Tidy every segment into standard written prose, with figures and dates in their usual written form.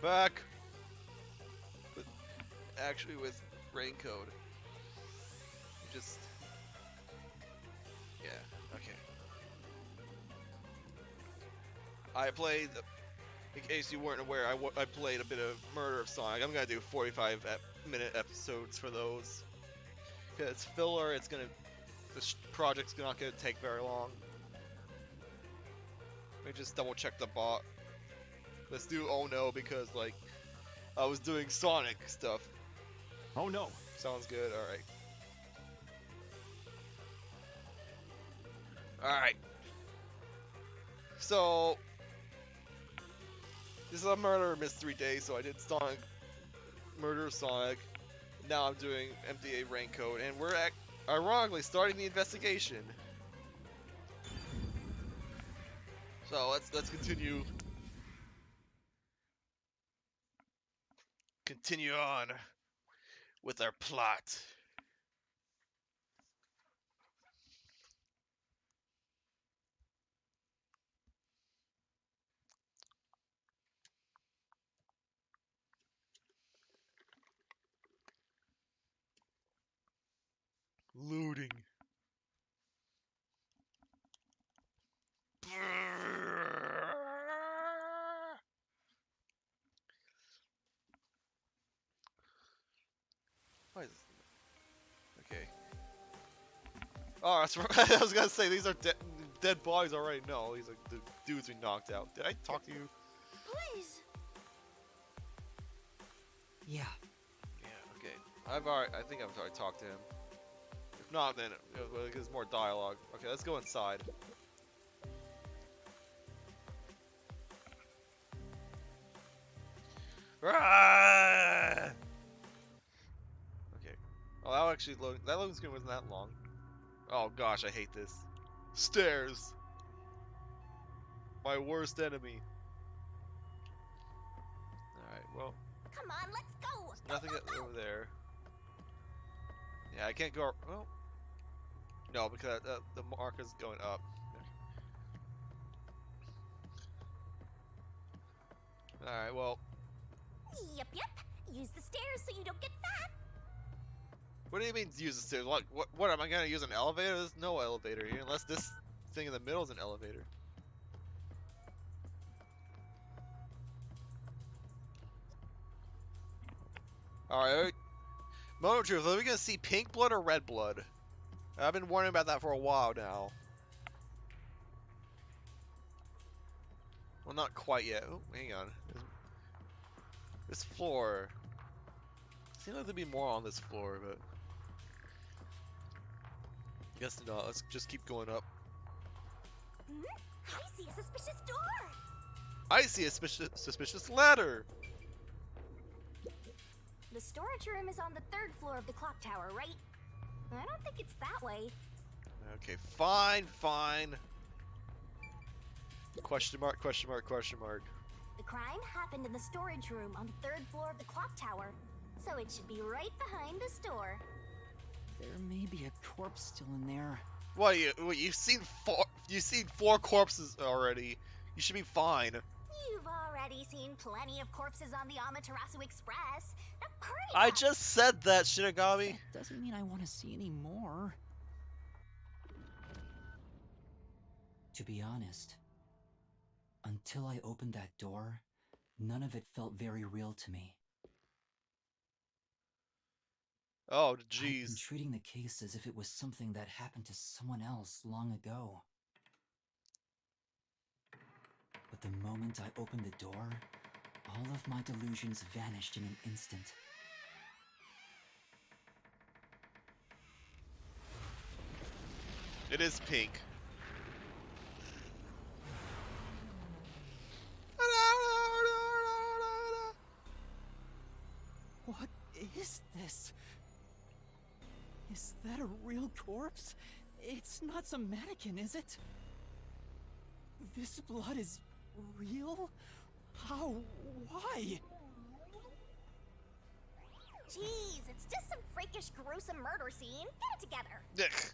back. But actually with raincoat. Just... yeah, okay. I played, in case you weren't aware, I played a bit of Murder of Sonic. I'm gonna do 45-minute episodes for those. Cause it's filler, it's gonna... this project's not gonna take very long. Let me just double check the bot. Let's do oh no, because like, I was doing Sonic stuff. Oh no. Sounds good, alright. Alright. So, this is a murder mystery day, so I did Sonic, Murder of Sonic. Now I'm doing MDA Raincoat, and we're ironically starting the investigation. So let's continue on with our plot. Looting. Why is this? Okay. Oh, that's right. I was gonna say these are dead bodies already. No, these are the dudes we knocked out. Did I talk to you? Please. Yeah. Yeah. Okay. I think I've already talked to him. If not, then there's more dialogue. Okay, let's go inside. Ah! Okay. Oh, that actually that loading screen wasn't that long. Oh gosh, I hate this. Stairs. My worst enemy. Alright, well. Come on, let's go. Nothing over there. Yeah, I can't go. Well, no, because the marker's going up. Alright, well. Yep. Use the stairs so you don't get fat. What do you mean use the stairs? What am I gonna use an elevator? There's no elevator here, unless this thing in the middle is an elevator. Alright. Moment of truth, are we gonna see pink blood or red blood? I've been warning about that for a while now. Well, not quite yet. Oh, hang on. This floor. Seems like there'd be more on this floor, but guess not. Let's just keep going up. I see a suspicious door. I see a suspicious ladder. The storage room is on the 3rd floor of the clock tower, right? I don't think it's that way. Okay, fine. Question mark. The crime happened in the storage room on the 3rd floor of the clock tower, so it should be right behind the store. There may be a corpse still in there. What? You've seen 4 corpses already. You should be fine. You've already seen plenty of corpses on the Amaterasu Express. Now hurry I up. just said that, Shinigami. That doesn't mean I want to see any more. To be honest, until I opened that door, none of it felt very real to me. Oh, I'd been jeez. treating the case as if it was something that happened to someone else long ago. But the moment I opened the door, all of my delusions vanished in an instant. It is pink. What is this? Is that a real corpse? It's not some mannequin, is it? This blood is real? How? Why? Jeez, it's just some freakish, gruesome murder scene. Get it together. Ugh.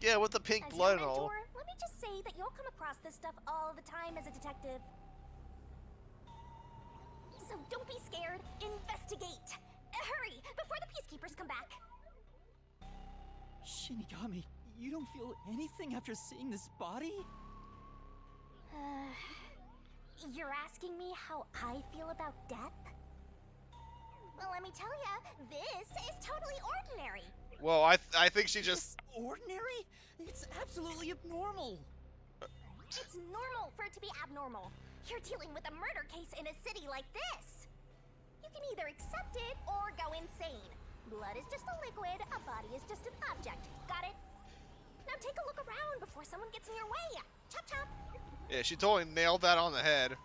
Yeah, with the pink As blood your and all. mentor, let me just say that you'll come across this stuff all the time as a detective. So don't be scared. Investigate. Hurry, before the peacekeepers come back. Shinigami, you don't feel anything after seeing this body? You're asking me how I feel about death? Well, let me tell ya, this is totally ordinary. Well, I think she just... Ordinary? It's absolutely abnormal. It's normal for it to be abnormal. You're dealing with a murder case in a city like this. You can either accept it or go insane. Blood is just a liquid, a body is just an object. Got it? Now take a look around before someone gets in your way. Chop chop. Yeah, she totally nailed that on the head.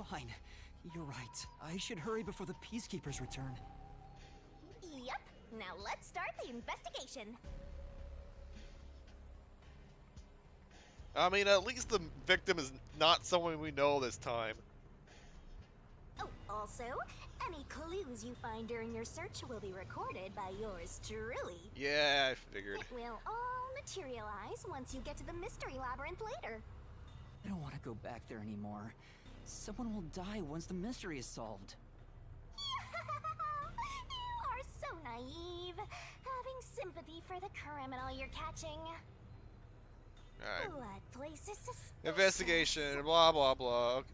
Fine. You're right. I should hurry before the peacekeepers return. Yep. Now let's start the investigation. I mean, at least the victim is not someone we know this time. Oh, also, any clues you find during your search will be recorded by yours truly. Yeah, I figured. It will all materialize once you get to the mystery labyrinth later. I don't want to go back there anymore. Someone will die once the mystery is solved. You are so naive, having sympathy for the criminal you're catching. Alright. What place is suspicious? Investigation, blah blah blah. Okay.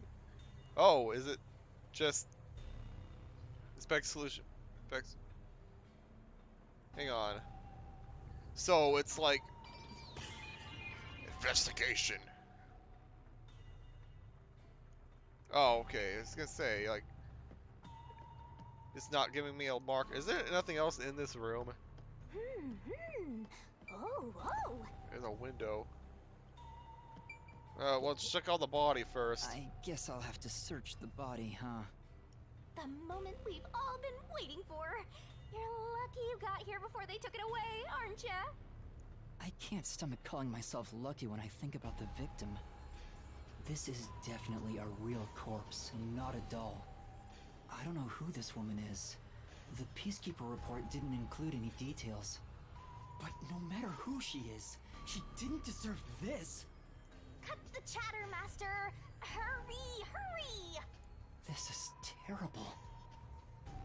Oh, is it just inspect solution? Inspect. Hang on. So it's like investigation. Oh, okay. I was gonna say, like, it's not giving me a mark. Is there nothing else in this room? Oh. There's a window. Well, let's check out the body first. I guess I'll have to search the body, huh? The moment we've all been waiting for. You're lucky you got here before they took it away, aren't ya? I can't stomach calling myself lucky when I think about the victim. This is definitely a real corpse, not a doll. I don't know who this woman is. The Peacekeeper report didn't include any details. But no matter who she is, she didn't deserve this. Cut the chatter, Master! Hurry! This is terrible.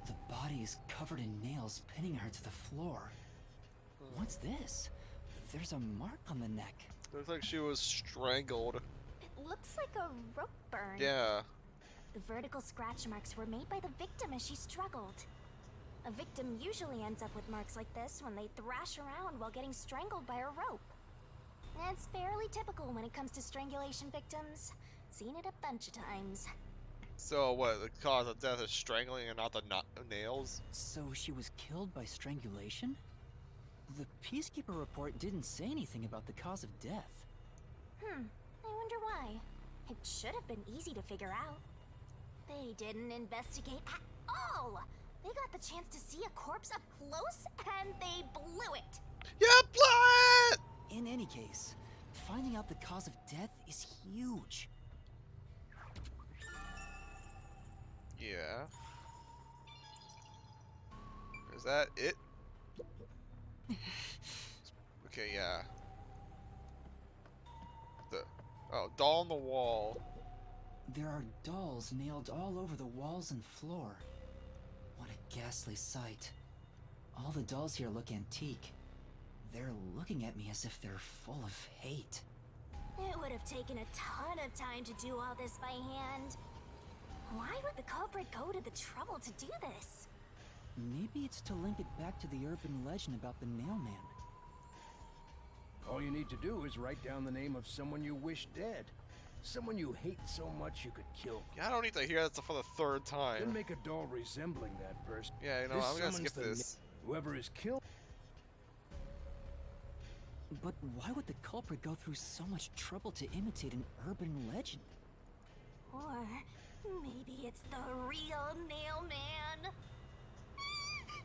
The body is covered in nails pinning her to the floor. What's this? There's a mark on the neck. Looks like she was strangled. It looks like a rope burn. Yeah. The vertical scratch marks were made by the victim as she struggled. A victim usually ends up with marks like this when they thrash around while getting strangled by a rope. It's fairly typical when it comes to strangulation victims. Seen it a bunch of times. So what? The cause of death is strangling and not the nails? So she was killed by strangulation? The Peacekeeper report didn't say anything about the cause of death. I wonder why. It should have been easy to figure out. They didn't investigate at all! They got the chance to see a corpse up close, and they blew it! Yeah, blood! In any case, finding out the cause of death is huge. Yeah. Is that it? Okay, yeah. Doll on the wall. There are dolls nailed all over the walls and floor. What a ghastly sight. All the dolls here look antique. They're looking at me as if they're full of hate. It would have taken a ton of time to do all this by hand. Why would the culprit go to the trouble to do this? Maybe it's to link it back to the urban legend about the Nailman. All you need to do is write down the name of someone you wish dead. Someone you hate so much you could kill. Yeah, I don't need to hear that for the third Then time. make a doll resembling that person. Yeah, you know, This I'm gonna summons skip the this. Whoever is killed. But why would the culprit go through so much trouble to imitate an urban legend? Or maybe it's the real Nailman.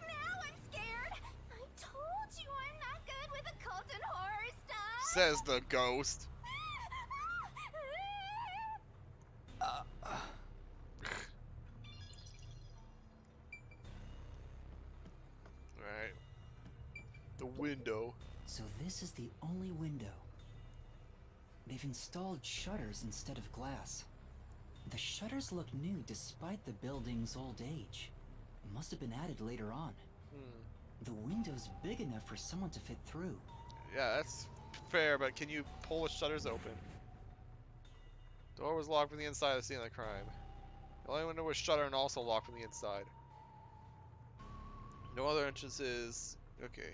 Now I'm scared. I told you I'm not good with occult and horror stuff. Says the ghost. Alright. The window. So this is the only window. They've installed shutters instead of glass. The shutters look new despite the building's old age. Must have been added later on. The window's big enough for someone to fit through. Yeah, that's fair, but can you pull the shutters open? Door was locked from the inside of the scene of the crime. The only window was shuttered and also locked from the inside. No other entrances. Okay.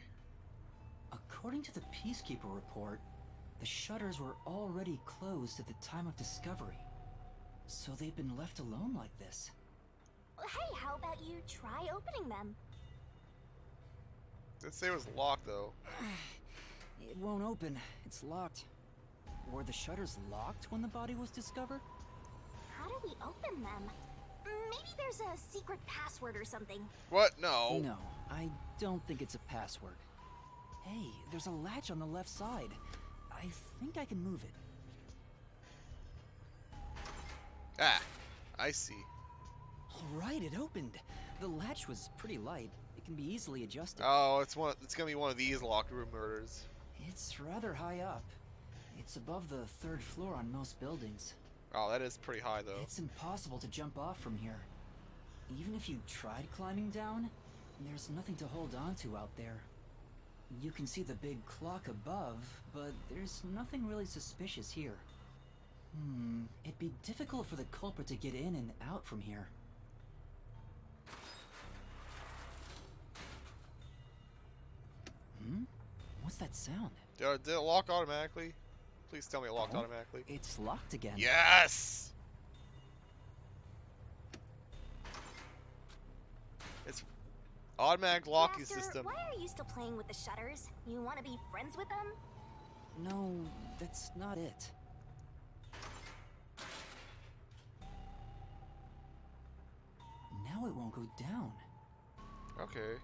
According to the Peacekeeper report, the shutters were already closed at the time of discovery. So they've been left alone like this. Hey, how about you try opening them? Didn't say it was locked though. It won't open. It's locked. Were the shutters locked when the body was discovered? How do we open them? Maybe there's a secret password or something. What? No. No, I don't think it's a password. Hey, there's a latch on the left side. I think I can move it. Ah, I see. Alright, it opened. The latch was pretty light. It can be easily adjusted. Oh, it's gonna be one of these locked room murders. It's rather high up. It's above the 3rd floor on most buildings. Oh, that is pretty high though. It's impossible to jump off from here. Even if you tried climbing down, there's nothing to hold on to out there. You can see the big clock above, but there's nothing really suspicious here. It'd be difficult for the culprit to get in and out from here. What's that sound? Did it lock automatically? Please tell me it locked automatically. It's locked again. Yes! It's automatic locking Master, system. why are you still playing with the shutters? You want to be friends with them? No, that's not it. Now it won't go down. Okay.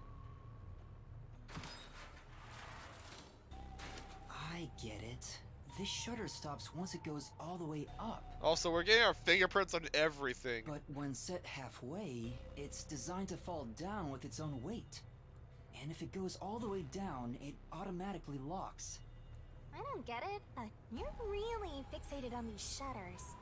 I get it. This shutter stops once it goes all the way up. Also, we're getting our fingerprints on everything. But when set halfway, it's designed to fall down with its own weight. And if it goes all the way down, it automatically locks. I don't get it, but you're really fixated on these shutters.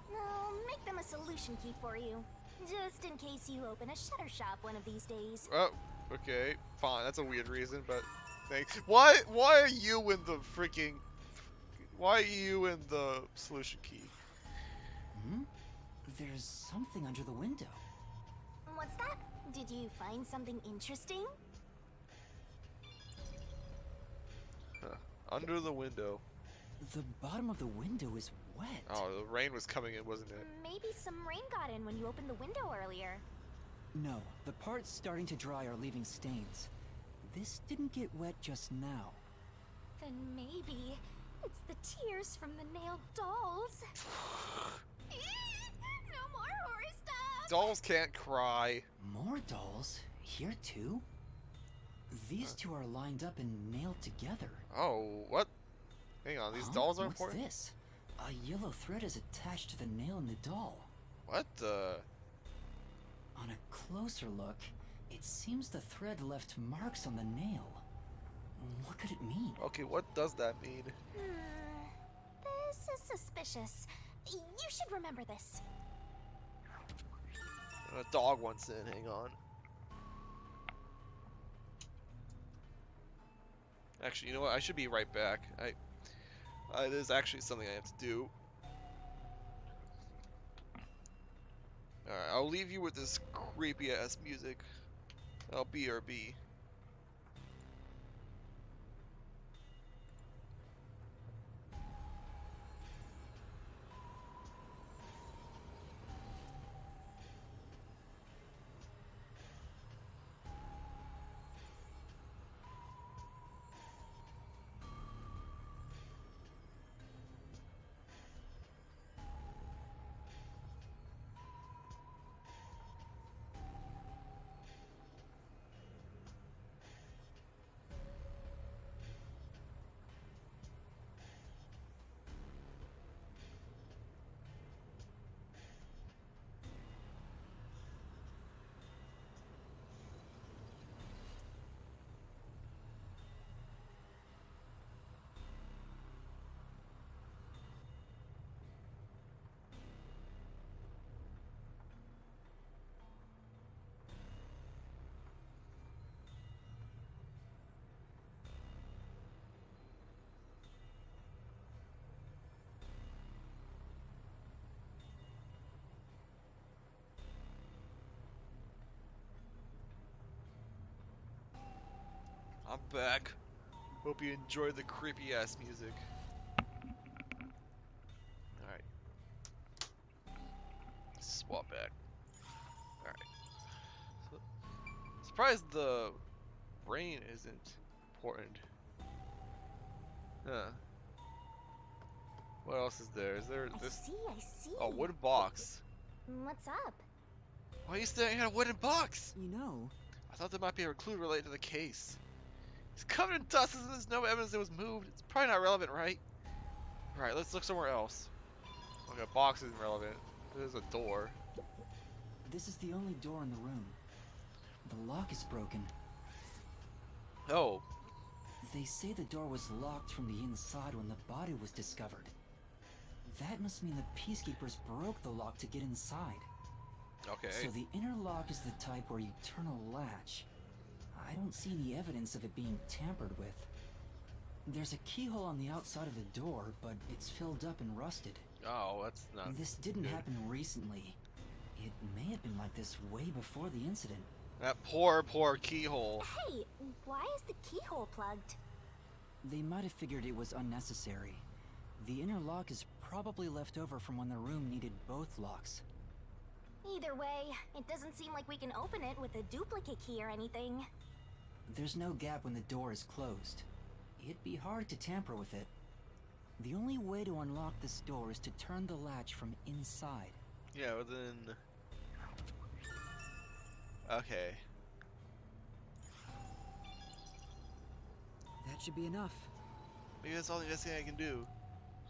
I'll make them a solution key for you, just in case you open a shutter shop one of these days. Oh, okay, fine. That's a weird reason, but thanks. Why are you in the freaking? Why are you in the solution key? There's something under the window. What's that? Did you find something interesting? Huh. Under the window. The bottom of the window is wet. Oh, the rain was coming in, wasn't it? Maybe some rain got in when you opened the window earlier. No, the parts starting to dry are leaving stains. This didn't get wet just now. Then maybe it's the tears from the nailed dolls. No more horror stuff! Dolls can't cry. More dolls? Here too? These two are lined up and nailed together. Oh, what? Hang on, these dolls are What's important? this? A yellow thread is attached to the nail in the doll. What the? On a closer look, it seems the thread left marks on the nail. What could it mean? Okay, what does that mean? This is suspicious. You should remember this. A dog wants in, hang on. Actually, you know what? I should be right back. There's actually something I have to do. Alright, I'll leave you with this creepy ass music. I'll BRB. I'm back. Hope you enjoyed the creepy ass music. Alright. Swap back. Alright. So, surprised the rain isn't important. Huh. What else is there? Is there this? I see. A wooden box. What's up? Why are you staring at a wooden box? You know, I thought there might be a clue related to the case. It's covered in dust and there's no evidence it was moved. It's probably not relevant, right? Right, let's look somewhere else. Okay, a box isn't relevant. There's a door. this is the only door in the room. The lock is broken. Oh, They say the door was locked from the inside when the body was discovered. That must mean the peacekeepers broke the lock to get inside. okay. So the inner lock is the type where you turn a latch. I don't see any evidence of it being tampered with. There's a keyhole on the outside of the door, but it's filled up and rusted. Oh, that's not. This didn't good. happen recently. It may have been like this way before the incident. That poor keyhole. Hey, why is the keyhole plugged? They might have figured it was unnecessary. The inner lock is probably left over from when the room needed both locks. Either way, it doesn't seem like we can open it with a duplicate key or anything. There's no gap when the door is closed. It'd be hard to tamper with it. The only way to unlock this door is to turn the latch from inside. Yeah, but then. Okay. That should be enough. Maybe that's all the investigation I can do.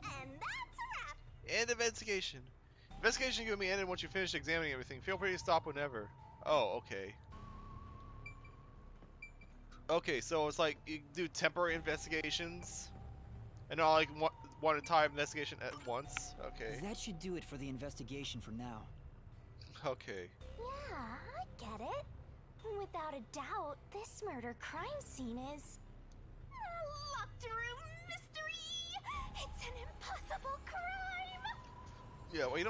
And that's a wrap! End investigation. Investigation can be ended once you finish examining everything. Feel free to stop whenever. Oh, okay. Okay, so it's like you do temporary investigations, and not like one time investigation at once. Okay. That should do it for the investigation for now. Okay. Yeah, I get it. Without a doubt, this murder crime scene is a locked room mystery. It's an impossible crime. Yeah, we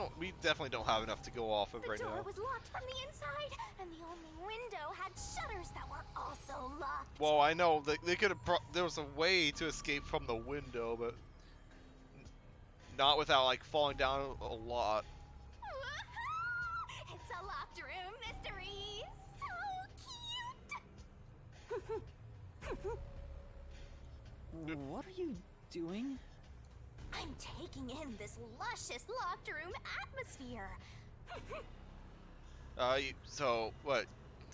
definitely don't have enough to go off of The right door now. was locked from the inside, and the only window had shutters that were also locked. Well, I know they could have. There was a way to escape from the window, but not without like falling down a lot. It's a locked room mystery. So cute. What are you doing? I'm taking in this luscious locked room atmosphere. So what?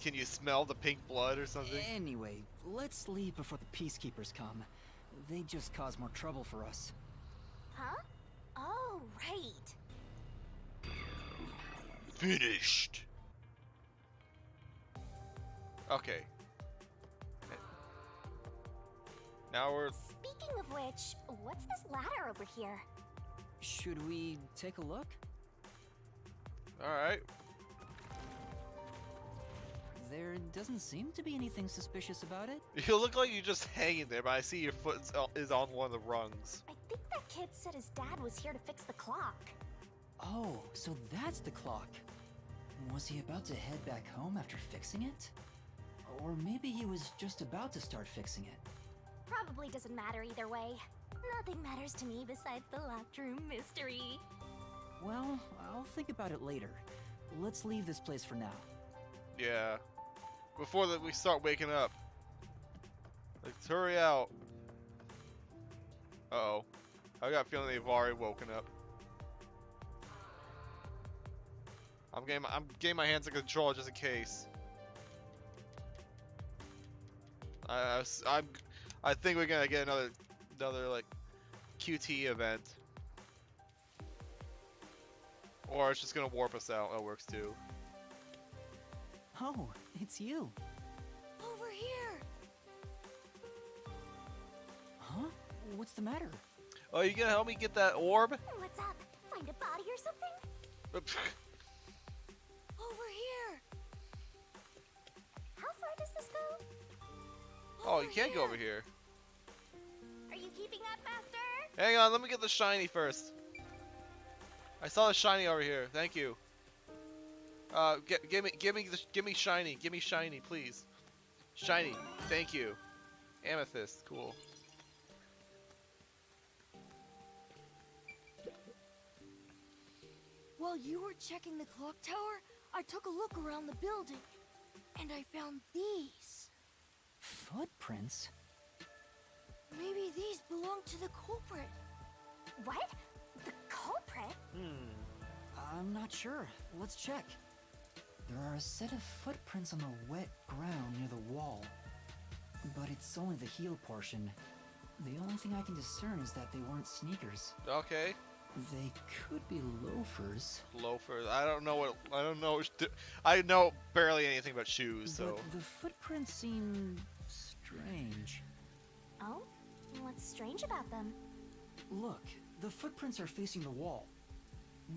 Can you smell the pink blood or something? Anyway, let's leave before the peacekeepers come. They just cause more trouble for us. Huh? Oh, right. Finished. Okay. Now we're. Speaking of which, what's this ladder over here? Should we take a look? Alright. There doesn't seem to be anything suspicious about it. You look like you're just hanging there, but I see your foot is on one of the rungs. I think that kid said his dad was here to fix the clock. Oh, so that's the clock. Was he about to head back home after fixing it? Or maybe he was just about to start fixing it. Probably doesn't matter either way. Nothing matters to me besides the locked room mystery. Well, I'll think about it later. Let's leave this place for now. Yeah. Before we start waking up. Let's hurry out. Uh-oh. I got a feeling they've already woken up. I'm getting my hands in control just in case. I think we're gonna get another like QT event. Or it's just gonna warp us out. That works too. Oh, it's you. Over here! Huh? What's the matter? Oh, you gonna help me get that orb? What's up? Find a body or something? Over here! How far does this go? Oh, you can't go over here. Are you keeping up, Master? Hang on, let me get the shiny first. I saw the shiny over here. Thank you. Give me shiny. Give me shiny, please. Shiny. Thank you. Amethyst, cool. While you were checking the clock tower, I took a look around the building, and I found these. Footprints? Maybe these belong to the culprit. What? The culprit? I'm not sure. Let's check. There are a set of footprints on the wet ground near the wall. But it's only the heel portion. The only thing I can discern is that they weren't sneakers. Okay. They could be loafers. Loafers. I don't know what. I don't know. I know barely anything about shoes, so. But the footprints seem strange. Oh? What's strange about them? Look, the footprints are facing the wall.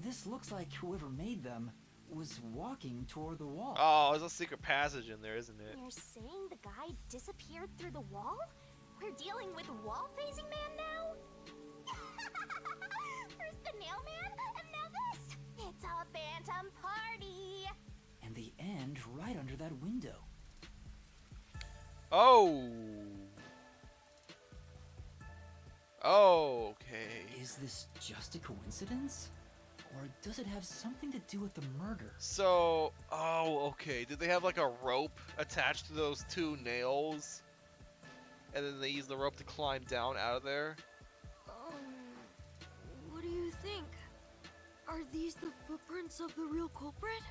This looks like whoever made them was walking toward the wall. Oh, there's a secret passage in there, isn't it? You're saying the guy disappeared through the wall? We're dealing with wall-facing man now? First the nail man, and now this! It's a phantom party! And the end right under that window. Oh. Oh, okay. Is this just a coincidence? Or does it have something to do with the murder? So, oh, okay. Did they have like a rope attached to those two nails? And then they use the rope to climb down out of there? What do you think? Are these the footprints of the real culprit?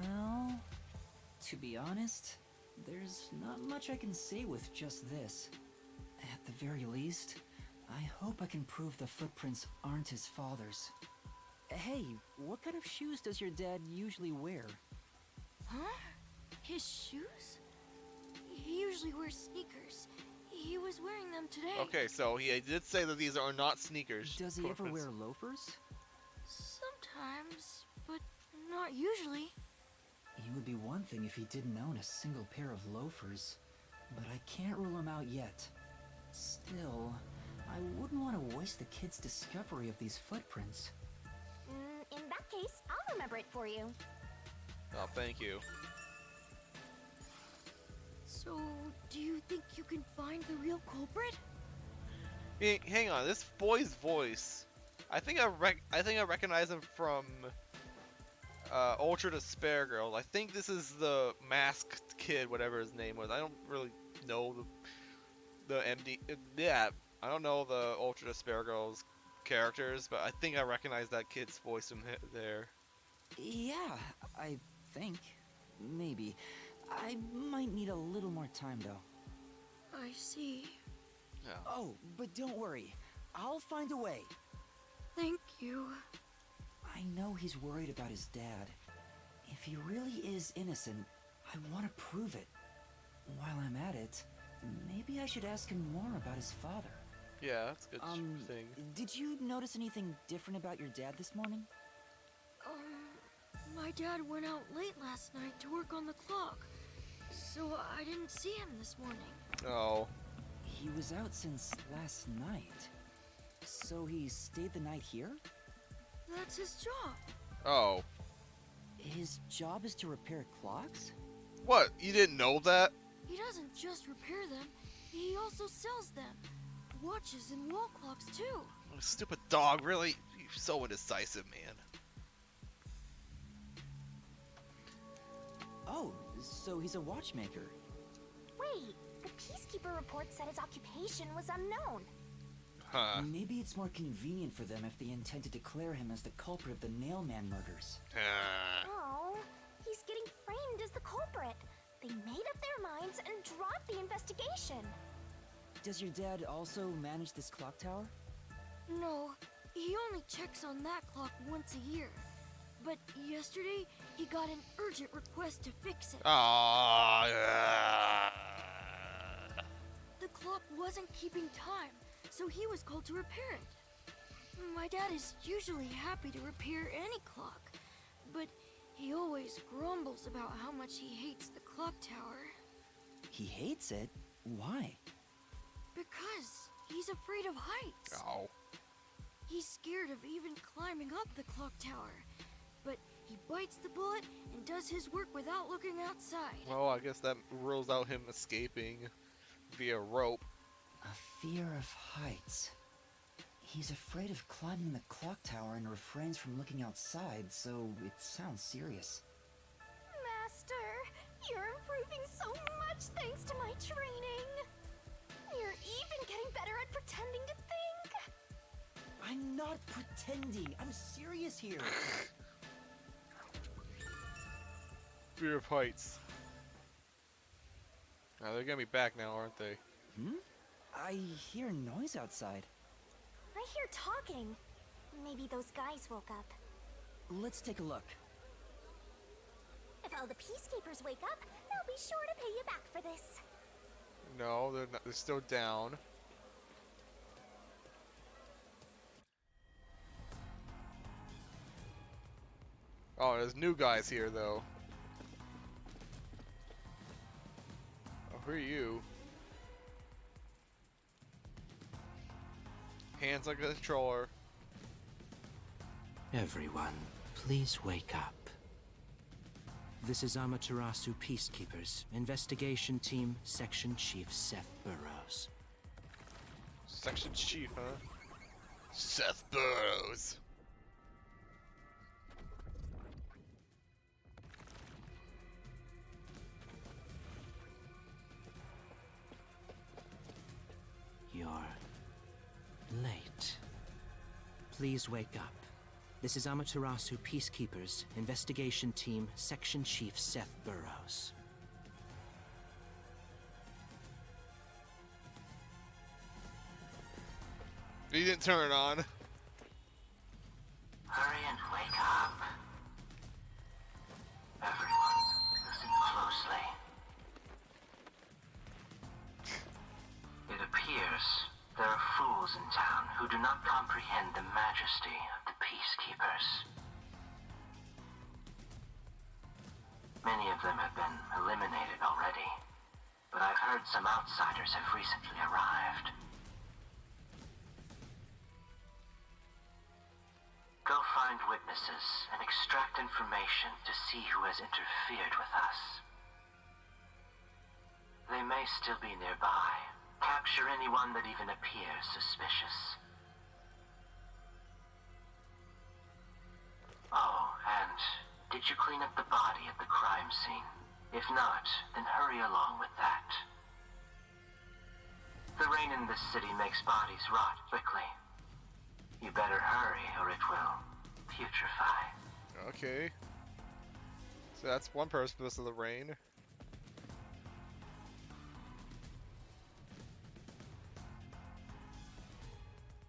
Well, to be honest, there's not much I can say with just this. At the very least, I hope I can prove the footprints aren't his father's. Hey, what kind of shoes does your dad usually wear? Huh? His shoes? He usually wears sneakers. He was wearing them today. Okay, so he did say that these are not sneakers. Does he ever footprints. wear loafers? Sometimes, but not usually. It would be one thing if he didn't own a single pair of loafers, but I can't rule him out yet. Still, I wouldn't want to waste the kid's discovery of these footprints. In that case, I'll remember it for you. Oh, thank you. So, do you think you can find the real culprit? Hey, hang on, this boy's voice. I think I recognize him from Ultra Despair Girl. I think this is the masked kid, whatever his name was. I don't really know the MD. Yeah, I don't know the Ultra Despair Girl's characters, but I think I recognize that kid's voice from there. Yeah, I think. Maybe. I might need a little more time, though. I see. Yeah. Oh, but don't worry. I'll find a way. Thank you. I know he's worried about his dad. If he really is innocent, I want to prove it. While I'm at it, maybe I should ask him more about his father. Yeah, that's a good thing. Did you notice anything different about your dad this morning? My dad went out late last night to work on the clock, so I didn't see him this morning. Oh. He was out since last night. So he stayed the night here? That's his job. Oh. His job is to repair clocks? What? You didn't know that? He doesn't just repair them, he also sells them. Watches and wall clocks too. Stupid dog, really? You're so indecisive, man. Oh, so he's a watchmaker. Wait, the Peacekeeper report said his occupation was unknown. Huh. Maybe it's more convenient for them if they intend to declare him as the culprit of the Nailman murders. Oh, he's getting framed as the culprit. They made up their minds and dropped the investigation. Does your dad also manage this clock tower? No, he only checks on that clock once a year. But yesterday, he got an urgent request to fix it. Aww. The clock wasn't keeping time, so he was called to repair it. My dad is usually happy to repair any clock, but he always grumbles about how much he hates the clock tower. He hates it? Why? Because he's afraid of heights. Oh. He's scared of even climbing up the clock tower, but he bites the bullet and does his work without looking outside. Well, I guess that rules out him escaping via rope. A fear of heights. He's afraid of climbing the clock tower and refrains from looking outside, so it sounds serious. Master, you're improving so much thanks to my training. You're even getting better at pretending to think. I'm not pretending. I'm serious here. Fear of heights. Now they're gonna be back now, aren't they? I hear noise outside. I hear talking. Maybe those guys woke up. Let's take a look. If all the peacekeepers wake up, they'll be sure to pay you back for this. No, they're not. They're still down. Oh, there's new guys here though. Oh, who are you? Hands like a controller. Everyone, please wake up. This is Amaterasu Peacekeepers, Investigation Team, Section Chief Seth Burrows. Section chief, huh? Seth Burrows. You're late. Please wake up. This is Amaterasu Peacekeepers, Investigation Team, Section Chief Seth Burrows. He didn't turn it on. Hurry and wake up. Everyone, listen closely. It appears there are fools in town who do not comprehend the majesty of the peacekeepers. Many of them have been eliminated already, but I've heard some outsiders have recently arrived. Go find witnesses and extract information to see who has interfered with us. They may still be nearby. Capture anyone that even appears suspicious. Oh, and did you clean up the body at the crime scene? If not, then hurry along with that. The rain in this city makes bodies rot quickly. You better hurry or it will putrefy. Okay. So that's one purpose of the rain.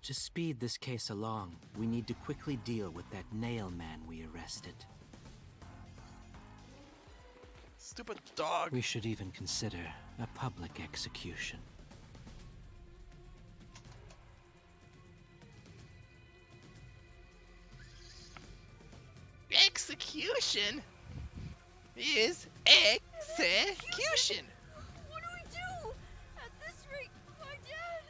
To speed this case along, we need to quickly deal with that nail man we arrested. Stupid dog. We should even consider a public execution. Execution is execution. What do we do? At this rate, my dad...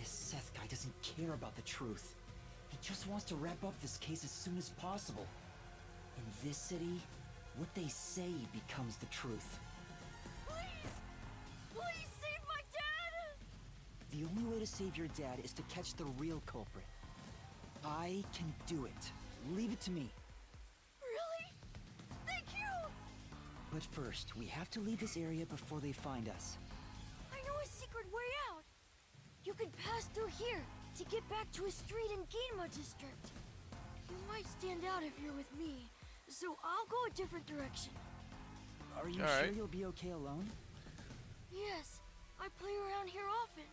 This Seth guy doesn't care about the truth. He just wants to wrap up this case as soon as possible. In this city, what they say becomes the truth. Please! Please save my dad! The only way to save your dad is to catch the real culprit. I can do it. Leave it to me. Really? Thank you! But first, we have to leave this area before they find us. I know a secret way out. You can pass through here to get back to a street in Ginma district. You might stand out if you're with me, so I'll go a different direction. Are you All sure right. you'll be okay alone? Yes, I play around here often.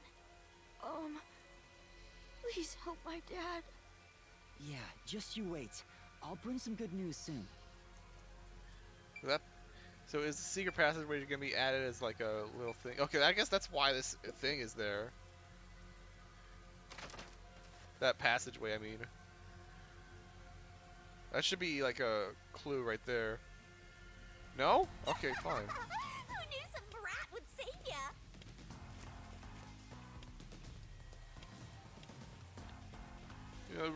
Please help my dad. Yeah, just you wait. I'll bring some good news soon. So is the secret passageway gonna be added as like a little thing? Okay, I guess that's why this thing is there. That passageway, I mean. That should be like a clue right there. No? Okay, fine. Who knew some brat would save ya? You know,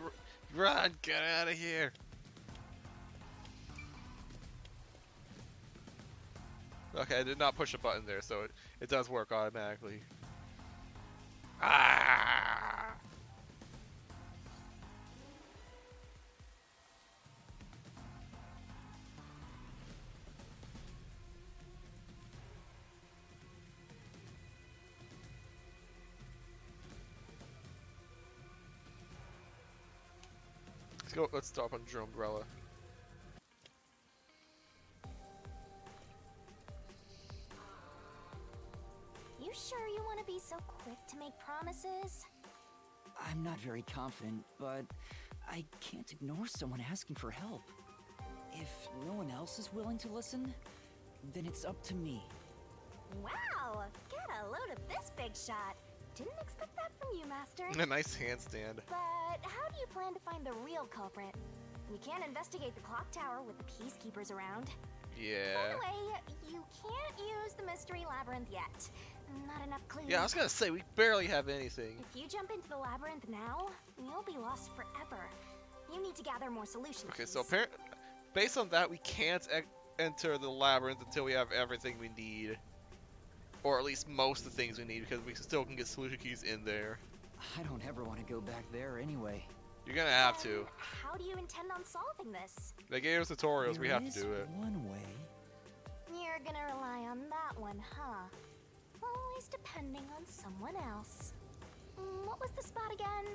run, get out of here. Okay, I did not push a button there, so it does work automatically. Ah! Let's stop on your umbrella. You sure you want to be so quick to make promises? I'm not very confident, but I can't ignore someone asking for help. If no one else is willing to listen, then it's up to me. Wow! Get a load of this big shot. Didn't expect that from you, Master. A nice handstand. But how do you plan to find the real culprit? You can't investigate the clock tower with the peacekeepers around. Yeah. By the way, you can't use the mystery labyrinth yet. Not enough clues. Yeah, I was gonna say, we barely have anything. If you jump into the labyrinth now, you'll be lost forever. You need to gather more solutions. Okay, so based on that, we can't enter the labyrinth until we have everything we need. Or at least most of the things we need, because we still can get solution keys in there. I don't ever want to go back there anyway. You're gonna have to. How do you intend on solving this? They gave us tutorials, we There have to is do it. one way. You're gonna rely on that one, huh? Always depending on someone else. What was the spot again?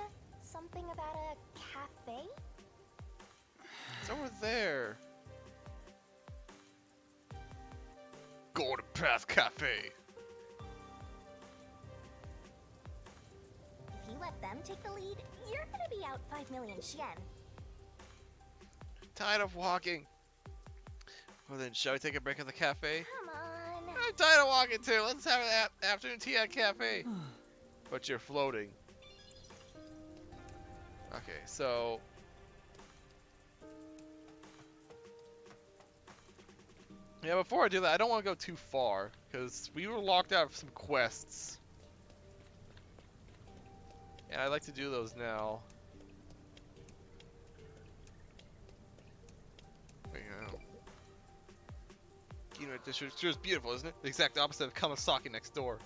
Something about a cafe? It's over there. Golden Path Cafe. If you let them take the lead, you're gonna be out 5 million yen. Tired of walking. Well then, shall we take a break at the cafe? Come on. I'm tired of walking too. Let's have an afternoon tea at a cafe. But you're floating. Okay, so... Yeah, before I do that, I don't want to go too far, because we were locked out of some quests. And I'd like to do those now. There you go. Kino district sure is beautiful, isn't it? The exact opposite of Kamasaki next door.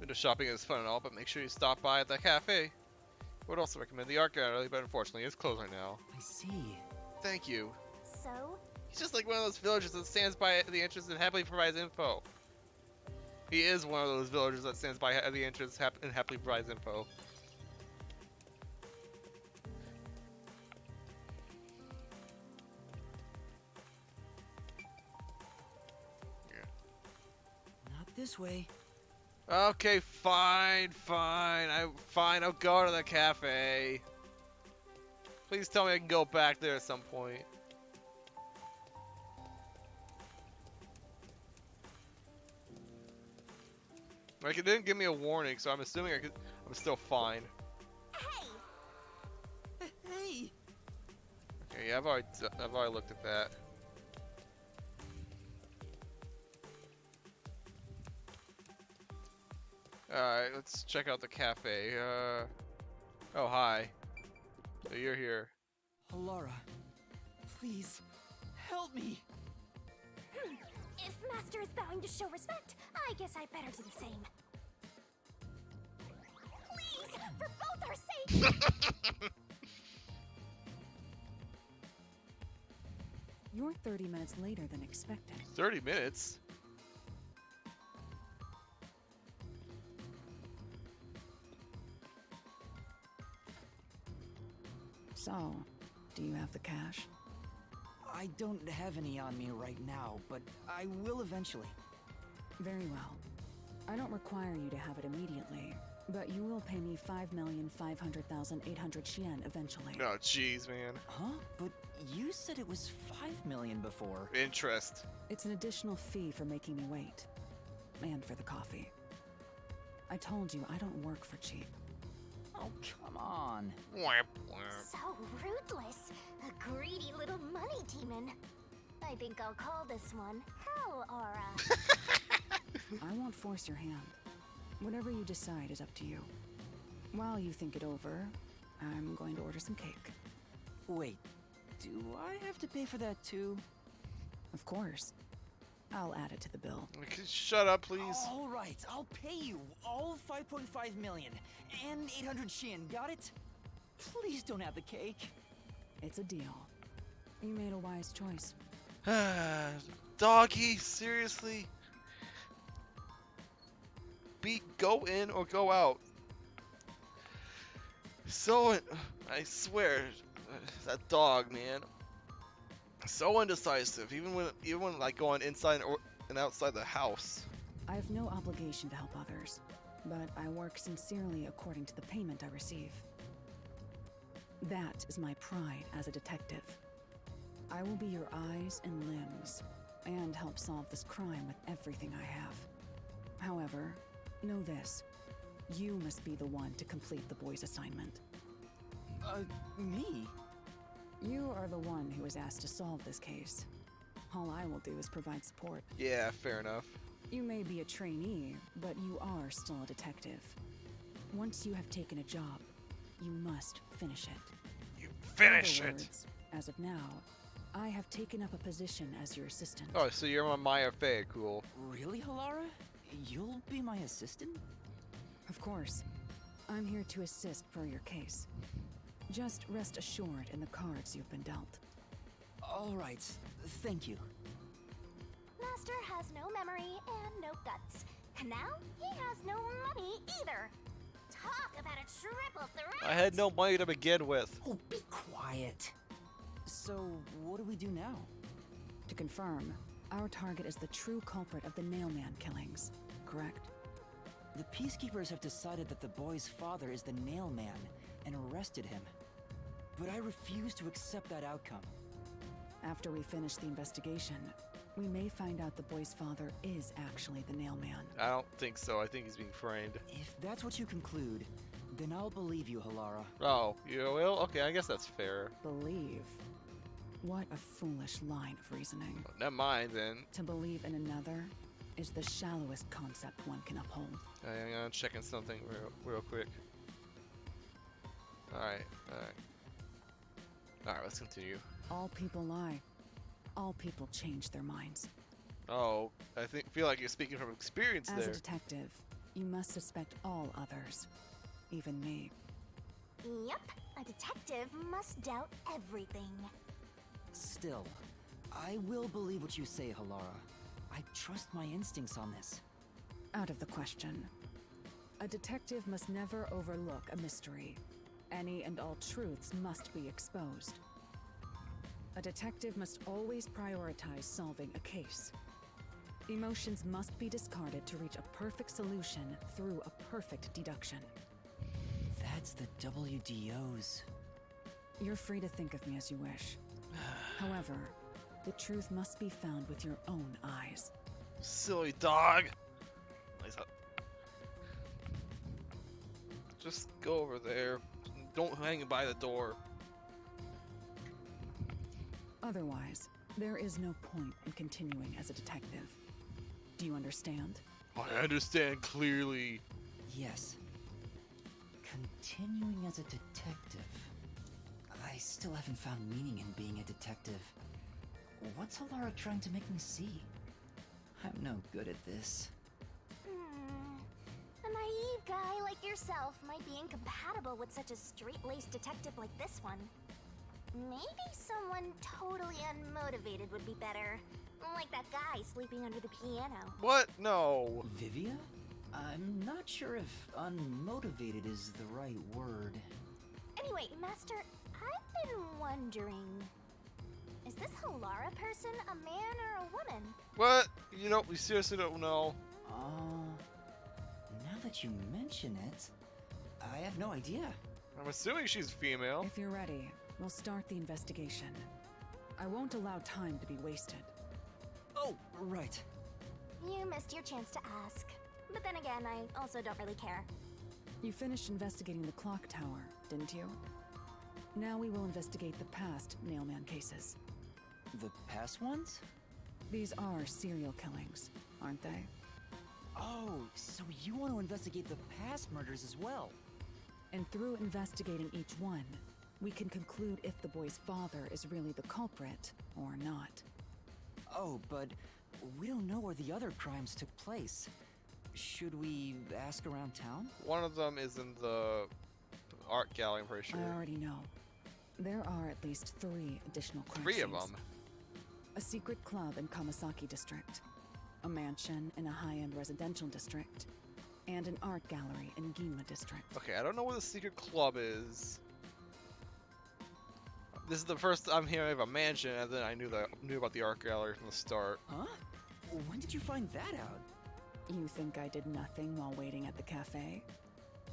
Window shopping is fun and all, but make sure you stop by at that cafe. Would also recommend the art gallery, but unfortunately it's closed right now. I see. Thank you. So, He's just like one of those villagers that stands by the entrance and happily provides info. He is one of those villagers that stands by the entrance and happily provides info. Not this way. Okay, fine. I'll go to the cafe. Please tell me I can go back there at some point. Like, it didn't give me a warning, so I'm assuming I'm still fine. hey! Hey! Okay, yeah, I've already looked at that. Alright, let's check out the cafe. Oh, hi. So you're here. Alara, please, help me! If Master is bowing to show respect, I guess I better do the same. Please, for both our sakes! You're 30 minutes later than expected. 30 minutes? So, do you have the cash? I don't have any on me right now, but I will eventually. Very well. I don't require you to have it immediately, but you will pay me 5,500,800 yen eventually. Oh, jeez, man. Huh? But you said it was 5 million before. Interest. It's an additional fee for making me wait. And for the coffee. I told you I don't work for cheap. Oh, come on. So ruthless. A greedy little money demon. I think I'll call this one Hell Aura. I won't force your hand. Whatever you decide is up to you. While you think it over, I'm going to order some cake. Wait, do I have to pay for that too? Of course. I'll add it to the bill. Could you shut up, please? All right, I'll pay you all 5.5 million and 800 Shin. Got it? Please don't have the cake. It's a deal. You made a wise choice. Doggy, seriously? Go in or go out. So, I swear, that dog, man, so indecisive. Even when like going inside and outside the house. I have no obligation to help others, but I work sincerely according to the payment I receive. That is my pride as a detective. I will be your eyes and limbs, and help solve this crime with everything I have. However, know this. You must be the one to complete the boy's assignment. Me? You are the one who was asked to solve this case. All I will do is provide support. Yeah, fair enough. You may be a trainee, but you are still a detective. Once you have taken a job, you must finish it. You In finish other it. words, as of now, I have taken up a position as your assistant. Oh, so you're my Maya Fey, cool. Really, Halara? You'll be my assistant? Of course. I'm here to assist per your case. Just rest assured in the cards you've been dealt. All right, thank you. Master has no memory and no guts. And now he has no money either. Talk about a triple threat! I had no money to begin with. Oh, be quiet. So, what do we do now? To confirm, our target is the true culprit of the Nailman killings, correct? The Peacekeepers have decided that the boy's father is the Nailman and arrested him. But I refuse to accept that outcome. After we finish the investigation, we may find out the boy's father is actually the Nailman. I don't think so. I think he's being framed. If that's what you conclude, then I'll believe you, Halara. Oh, you will? Okay, I guess that's fair. Believe? What a foolish line of reasoning. Never mind then. To believe in another is the shallowest concept one can uphold. I'm checking something real quick. Alright. Alright, let's continue. All people lie. All people change their minds. Oh, I feel like you're speaking from experience As a there. detective, you must suspect all others, even me. Yep, a detective must doubt everything. Still, I will believe what you say, Halara. I trust my instincts on this. Out of the question. A detective must never overlook a mystery. Any and all truths must be exposed. A detective must always prioritize solving a case. Emotions must be discarded to reach a perfect solution through a perfect deduction. That's the WDOs. You're free to think of me as you wish. However, the truth must be found with your own eyes. Silly dog. Just go over there. Don't hang by the door. Otherwise, there is no point in continuing as a detective. Do you understand? I understand clearly. Yes. Continuing as a detective. I still haven't found meaning in being a detective. What's Halara trying to make me see? I'm no good at this. A naive guy like yourself might be incompatible with such a straight-laced detective like this one. Maybe someone totally unmotivated would be better. Like that guy sleeping under the piano. What? No. Vivia? I'm not sure if unmotivated is the right word. Anyway, Master, I've been wondering... Is this Halara person a man or a woman? What? You know, we seriously don't know. Now that you mention it, I have no idea. I'm assuming she's female. If you're ready, we'll start the investigation. I won't allow time to be wasted. Oh, right. You missed your chance to ask. But then again, I also don't really care. You finished investigating the clock tower, didn't you? Now we will investigate the past Nailman cases. The past ones? These are serial killings, aren't they? Oh, so you want to investigate the past murders as well? And through investigating each one, we can conclude if the boy's father is really the culprit or not. Oh, but we don't know where the other crimes took place. Should we ask around town? One of them is in the art gallery, I'm pretty sure. I already know. There are at least 3 additional crime 3 scenes. of them. A secret club in Kamasaki district, a mansion in a high-end residential district, and an art gallery in Ginma district. Okay, I don't know where the secret club is. This is the first I'm hearing of a mansion, and then I knew about the art gallery from the start. Huh? When did you find that out? You think I did nothing while waiting at the cafe?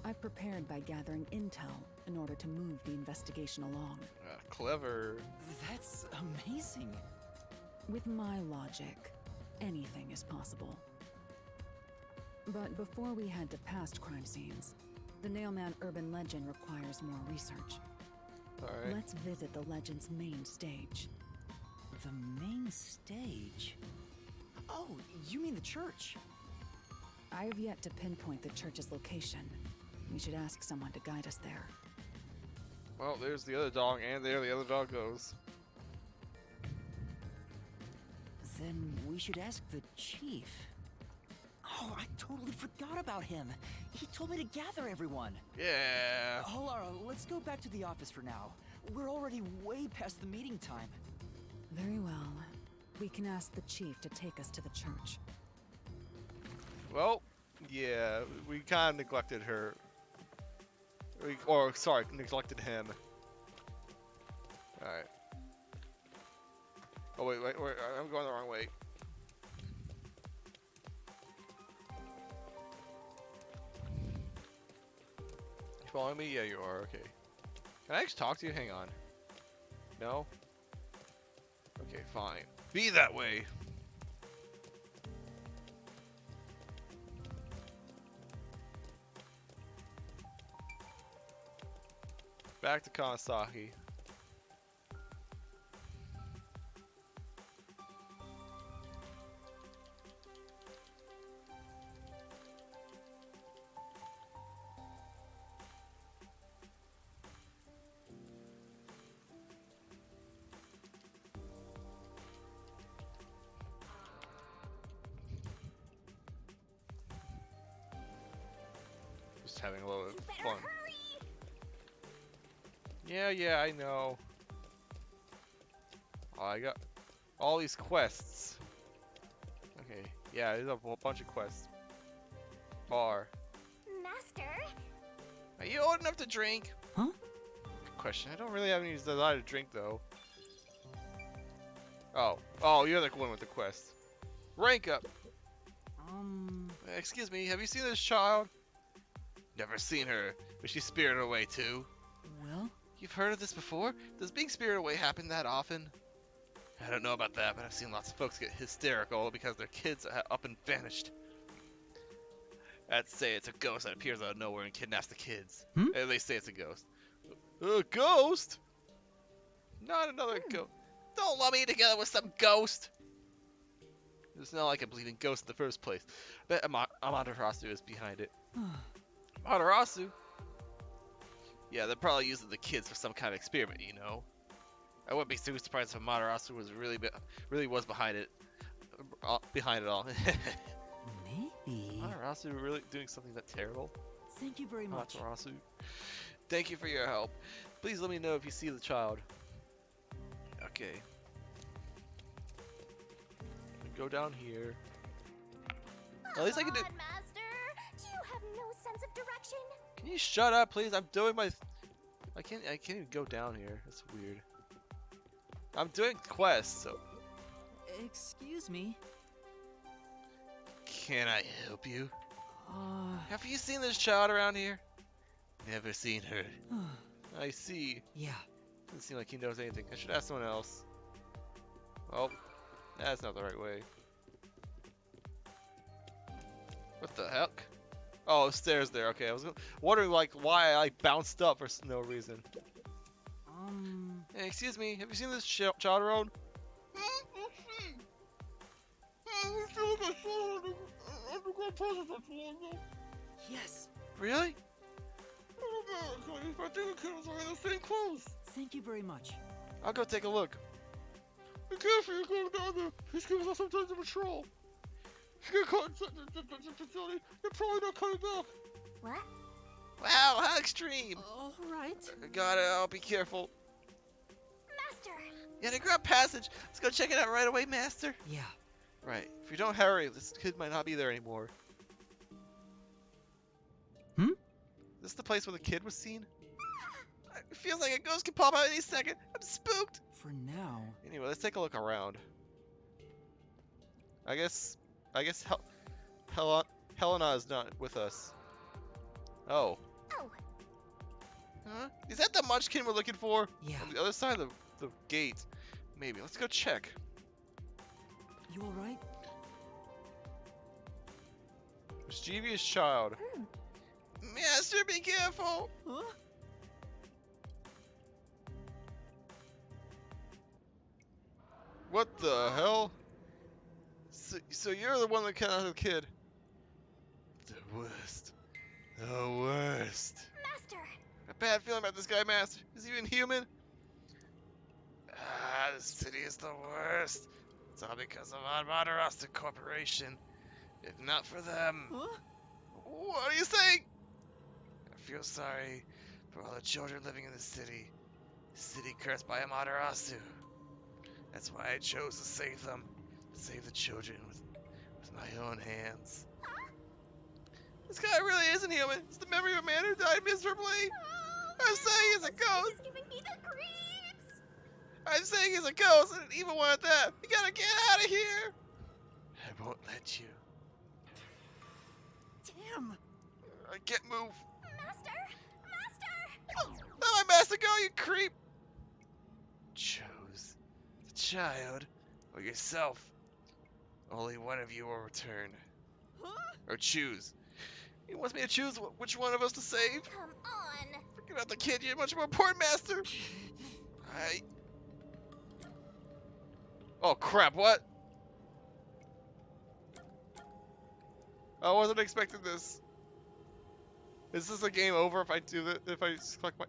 I prepared by gathering intel in order to move the investigation along. Clever. That's amazing. With my logic, anything is possible. But before we head to past crime scenes, the Nailman urban legend requires more research. Alright. Let's visit the legend's main stage. The main stage? Oh, you mean the church? I have yet to pinpoint the church's location. We should ask someone to guide us there. Well, there's the other dog, and there the other dog goes. Then we should ask the chief. Oh, I totally forgot about him. He told me to gather everyone. Yeah. Oh, Lara, let's go back to the office for now. We're already way past the meeting time. Very well. We can ask the chief to take us to the church. Well, yeah, we kind of neglected her. Neglected him. Alright. Oh, wait, I'm going the wrong way. You following me? Yeah, you are. Okay. Can I actually talk to you? Hang on. No? Okay, fine. Be that way! Back to Kamasaki. Just having a little You better fun. hurry! Yeah, I know. Oh, I got all these quests. Okay, yeah, there's a whole bunch of quests. Bar. Master, Are you old enough to drink? Huh? Good question. I don't really have any desire to drink, though. Oh, you're the one with the quest. Rank up. Excuse me, have you seen this child? Never seen her, but she's spirited away too. Well? You've heard of this before? Does being spirited away happen that often? I don't know about that, but I've seen lots of folks get hysterical because their kids are up and vanished. I'd say it's a ghost that appears out of nowhere and kidnaps the kids. They say it's a ghost. A ghost? Not another ghost. Don't lump me together with some ghost. It's not like I believe in ghosts in the first place. I bet Amaterasu is behind it. Amaterasu? Yeah, they're probably using the kids for some kind of experiment, you know. I wouldn't be too surprised if Amaterasu was really was behind it. Behind it all. Maybe. Amaterasu really doing something that terrible? Thank you very much. Amaterasu. Thank you for your help. Please let me know if you see the child. Okay. Go down here. At least I can do. Come on, Master. Do you have no sense of direction? Can you shut up, please? I'm doing my. I can't even go down here. That's weird. I'm doing quests, so. Excuse me. Can I help you? Have you seen this child around here? Never seen her. I see. Yeah. Doesn't seem like he knows anything. I should ask someone else. Oh, that's not the right way. What the heck? Oh, stairs there. Okay, I was wondering like why I bounced up for no reason. Hey, excuse me. Have you seen this child around? Yes. Really? I think the kid was wearing the same clothes. Thank you very much. I'll go take a look. Be careful, you're going down there. These kids are sometimes a patrol. If you get caught inside the facility, you're probably not coming back. What? Wow, how extreme! All right. Got it, I'll be careful. Master! Yeah, they grab passage. Let's go check it out right away, Master. Yeah. Right. If you don't hurry, this kid might not be there anymore. Hmm? Is this the place where the kid was seen? It feels like a ghost can pop out any second. I'm spooked. For now. Anyway, let's take a look around. I guess Helena is not with us. Oh. Oh, Huh? Is that the Munchkin we're looking for? Yeah. On the other side of the gate. Maybe. Let's go check. You alright? Mischievous child. Master, be careful! Huh? What the hell? So you're the one that killed the kid. The worst. The worst. Master! A bad feeling about this guy, Master. Is he even human? Ah, this city is the worst. It's all because of Amaterasu Corporation. If not for them. Huh? What are you saying? I feel sorry for all the children living in the city. The city cursed by Amaterasu. That's why I chose to save them. To save the children with my own hands. This guy really isn't human. It's the memory of a man who died miserably. Oh, I'm saying he's a ghost. This is giving me the creeps! I'm saying he's a ghost and an evil one at that. You gotta get out of here. I won't let you. Damn. I can't move. Master! Master! Let my master go, you creep. Chose the child or yourself. Only one of you will return. Huh? Or choose. He wants me to choose which one of us to save. Come on! Forget about the kid, you're much more important, Master. Oh crap, what? I wasn't expecting this. Is this a game over if I do that? If I select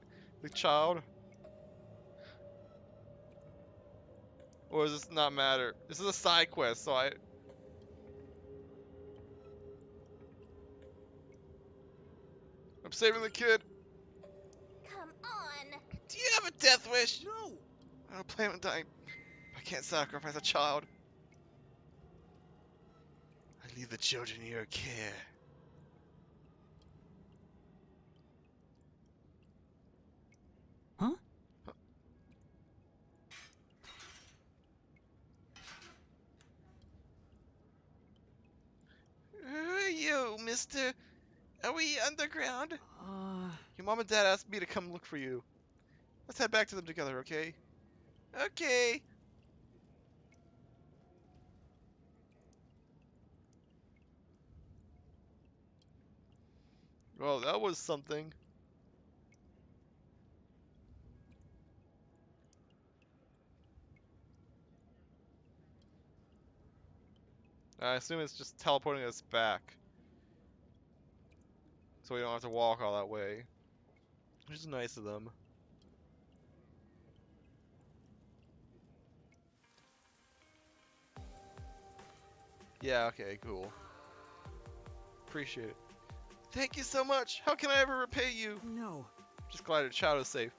the child? Or does this not matter? This is a side quest, so I'm saving the kid. Come on! Do you have a death wish? No. I don't plan on dying. I can't sacrifice a child. I leave the children in your care. Huh? Who are you, mister? Are we underground? Uh, Your mom and dad asked me to come look for you. Let's head back to them together, okay? Okay. Well, that was something. I assume it's just teleporting us back. So we don't have to walk all that way. Which is nice of them. Yeah, okay, cool. Appreciate it. Thank you so much! How can I ever repay you? no. Just glad your child is safe.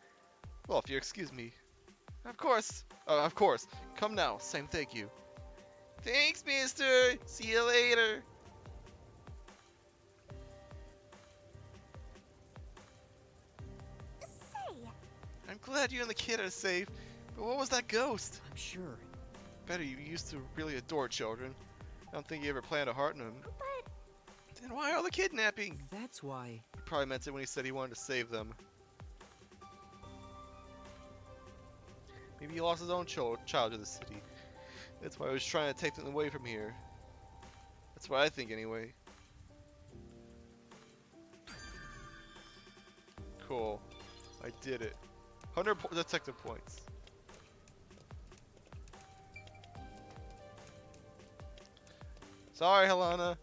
Well, if you excuse me. Of course! Of course. Come now, same thank you. Thanks, mister! See you later! Say! I'm glad you and the kid are safe, but what was that ghost? I'm sure. Better you used to really adore children. I don't think you ever planned to harm them. But Then why all the kidnapping? That's why. He probably meant it when he said he wanted to save them. Maybe he lost his own child to the city. That's why he was trying to take them away from here. That's what I think anyway. Cool. I did it. 100 detective points. Sorry, Helena.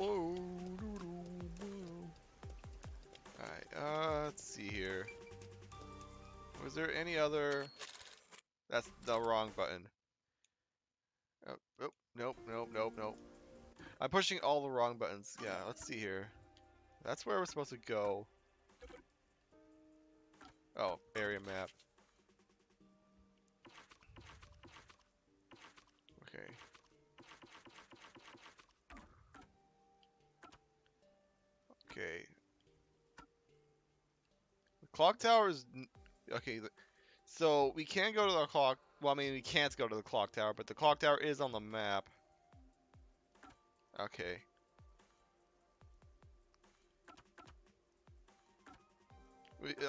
Whoa. Alright, let's see here. Was there any other... That's the wrong button. Oh, nope, nope, nope, nope. I'm pushing all the wrong buttons. Yeah, let's see here. That's where we're supposed to go. Oh, area map. Okay. Okay. The clock tower is... Okay, so we can go to the clock... Well, I mean, we can't go to the clock tower, but the clock tower is on the map. Okay.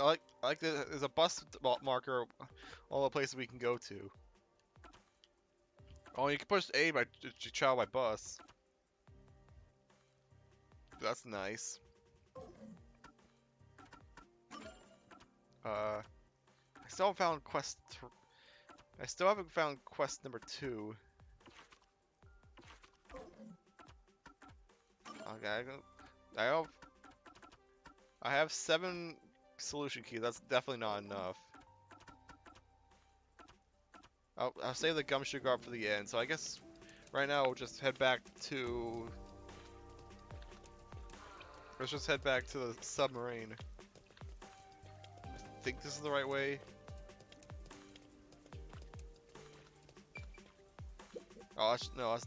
I like there's a bus marker all the places we can go to. Oh, you can push A by travel by bus. That's nice. I still haven't found quest. I still haven't found quest number 2. Okay, I have 7 solution keys. That's definitely not enough. I'll save the gumshoe guard for the end. So I guess right now we'll just head back to. Let's just head back to the submarine. I think this is the right way. Oh no,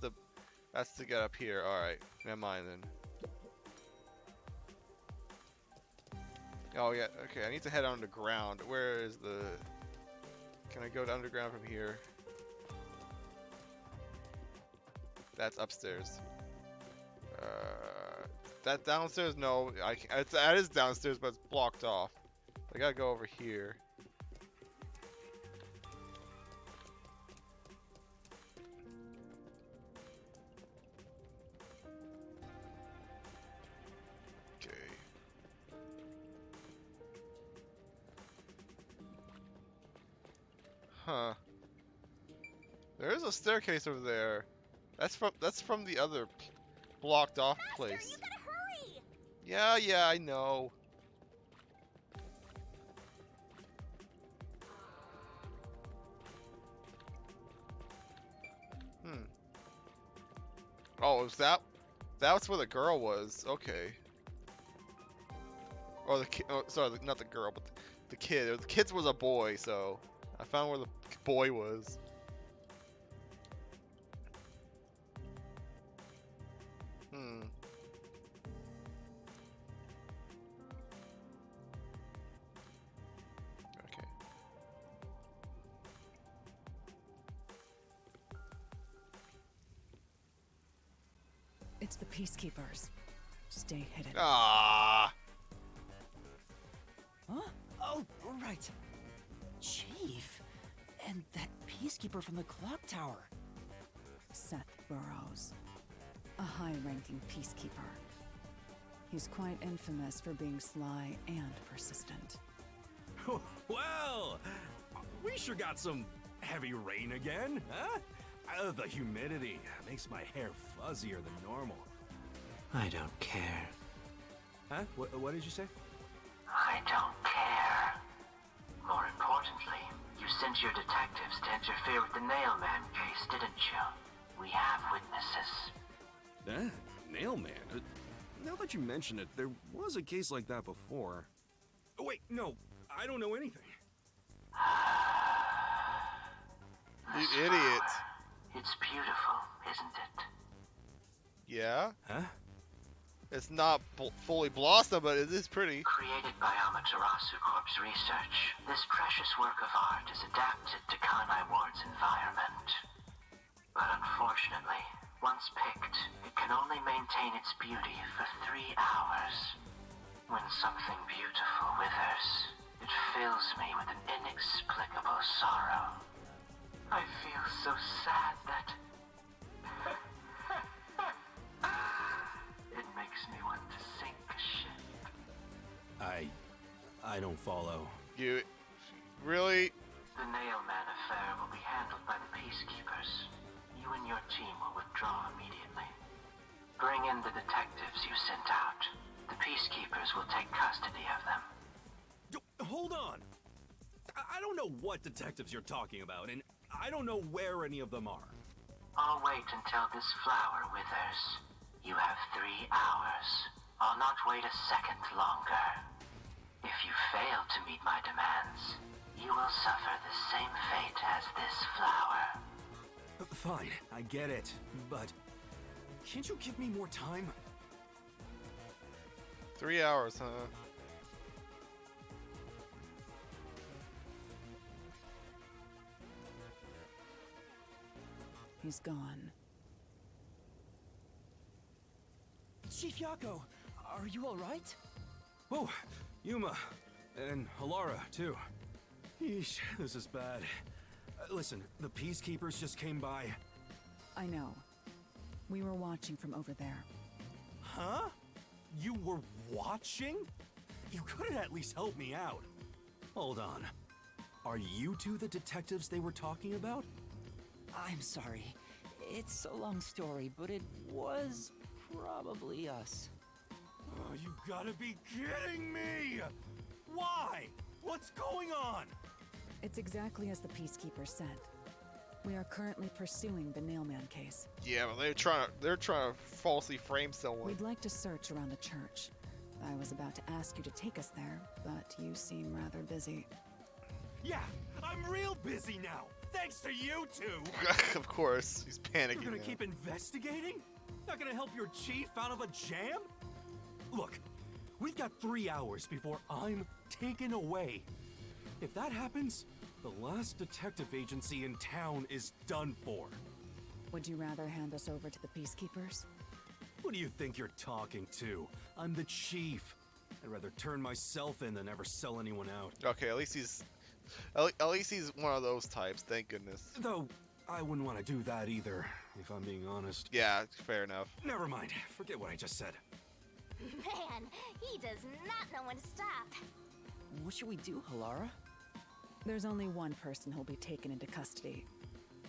that's to get up here. All right, never mind then. Oh yeah, okay. I need to head underground. Where is the? Can I go to underground from here? That's upstairs. That downstairs? No, I can't. That is downstairs, but it's blocked off. I gotta go over here. Okay. Huh. There is a staircase over there. That's from the other blocked off place. You gotta hurry! Yeah, I know. Oh, is that? That's where the girl was. Okay. Or the kid. Oh, sorry, not the girl, but the kid. The kid was a boy, so I found where the boy was. Okay. It's the Peacekeepers. Stay hidden. Ah. Huh? Oh, right. Chief. And that peacekeeper from the clock tower. Seth Burrows. A high-ranking Peacekeeper. He's quite infamous for being sly and persistent. Well, we sure got some heavy rain again, huh? The humidity makes my hair fuzzier than normal. I don't care. Huh? What did you say? I don't care. More importantly, you sent your detectives to interfere with the Nailman case, didn't you? We have witnesses. Nailman? Now that you mention it, there was a case like that before. Oh, wait, no, I don't know anything. You idiot. It's beautiful, isn't it? Yeah? Huh? It's not fully blossomed, but it is pretty. Created by Amaterasu Corp's research, this precious work of art is adapted to Kanai Ward's environment. But unfortunately, once picked, it can only maintain its beauty for 3 hours. When something beautiful withers, it fills me with an inexplicable sorrow. I feel so sad that it makes me want to sink a ship. I don't follow. You really? The Nailman affair will be handled by the Peacekeepers. You and your team will withdraw immediately. bring in the detectives you sent out. The peacekeepers will take custody of them. Hold on. I don't know what detectives you're talking about, and I don't know where any of them are. I'll wait until this flower withers. You have 3 hours. I'll not wait a second longer. If you fail to meet my demands, you will suffer the same fate as this flower. Fine, I get it, but can't you give me more time? 3 hours, huh? He's gone. Chief Yako, are you alright? Oh, Yuma, and Alara, too. Yeesh, this is bad. Listen, the peacekeepers just came by. I know. We were watching from over there. Huh? You were watching? You could have at least helped me out. Hold on. Are you two the detectives they were talking about? I'm sorry. It's a long story, but it was probably us. Oh, you gotta be kidding me! Why? What's going on? It's exactly as the Peacekeeper said. We are currently pursuing the Nailman case. Yeah, but they're trying to falsely frame someone. We'd like to search around the church. I was about to ask you to take us there, but you seem rather busy. Yeah, I'm real busy now, thanks to you two! Of course, he's panicking. You're gonna now. keep investigating? Not gonna help your chief out of a jam? Look, we've got 3 hours before I'm taken away. If that happens, the last detective agency in town is done for. Would you rather hand us over to the Peacekeepers? Who do you think you're talking to? I'm the chief. I'd rather turn myself in than ever sell anyone out. Okay, at least he's one of those types. Thank goodness. Though, I wouldn't want to do that either, if I'm being honest. Yeah, fair enough. Never mind. Forget what I just said. Man, he does not know when to stop. What should we do, Halara? There's only one person who'll be taken into custody.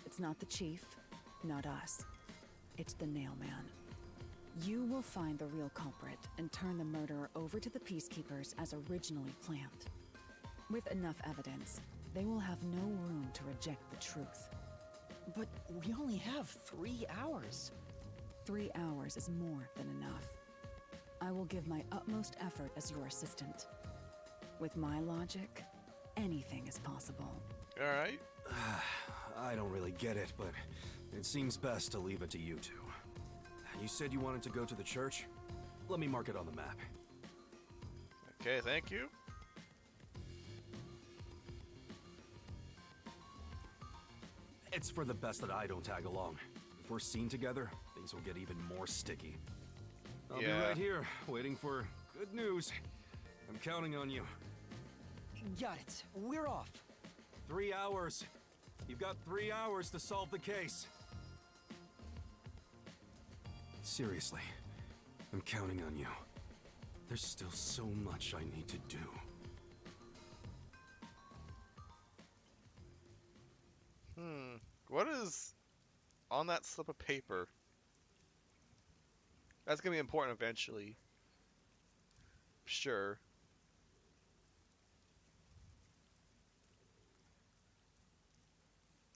It's not the chief, not us. It's the Nailman. You will find the real culprit and turn the murderer over to the Peacekeepers as originally planned. With enough evidence, they will have no room to reject the truth. But we only have 3 hours. 3 hours is more than enough. I will give my utmost effort as your assistant. With my logic, anything is possible. Alright. I don't really get it, but it seems best to leave it to you two. You said you wanted to go to the church? Let me mark it on the map. Okay, thank you. It's for the best that I don't tag along. If we're seen together, things will get even more sticky. I'll be Yeah. right here, waiting for good news. I'm counting on you. Got it. We're off. 3 hours. You've got 3 hours to solve the case. Seriously, I'm counting on you. There's still so much I need to do. What is on that slip of paper? That's gonna be important eventually. Sure.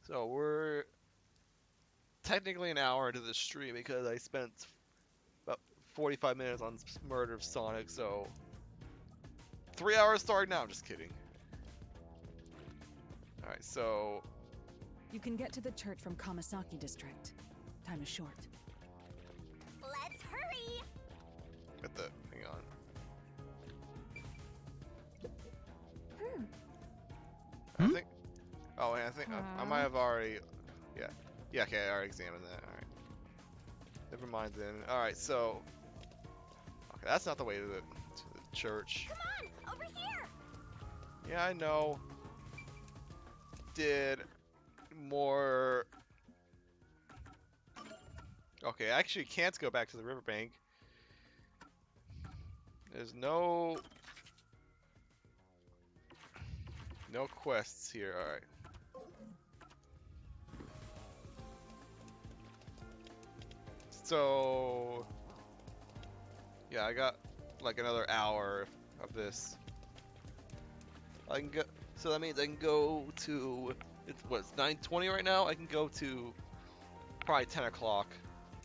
So we're technically an hour into the stream because I spent about 45 minutes on Murder of Sonic, so 3 hours starting now. Just kidding. Alright, so You can get to the church from Kamasaki District. Time is short. Let's hurry! hang on. I think. Oh, and I think I might have already. Yeah. Yeah. Okay, I already examined that. All right. Never mind then. All right. So. Okay, that's not the way to the church. Come on, over here! Yeah, I know. Did more. Okay, I actually can't go back to the riverbank. There's no quests here. All right. So Yeah, I got like another hour of this. I can go. So that means I can go to. It's what? It's 9:20 right now. I can go to probably 10 o'clock.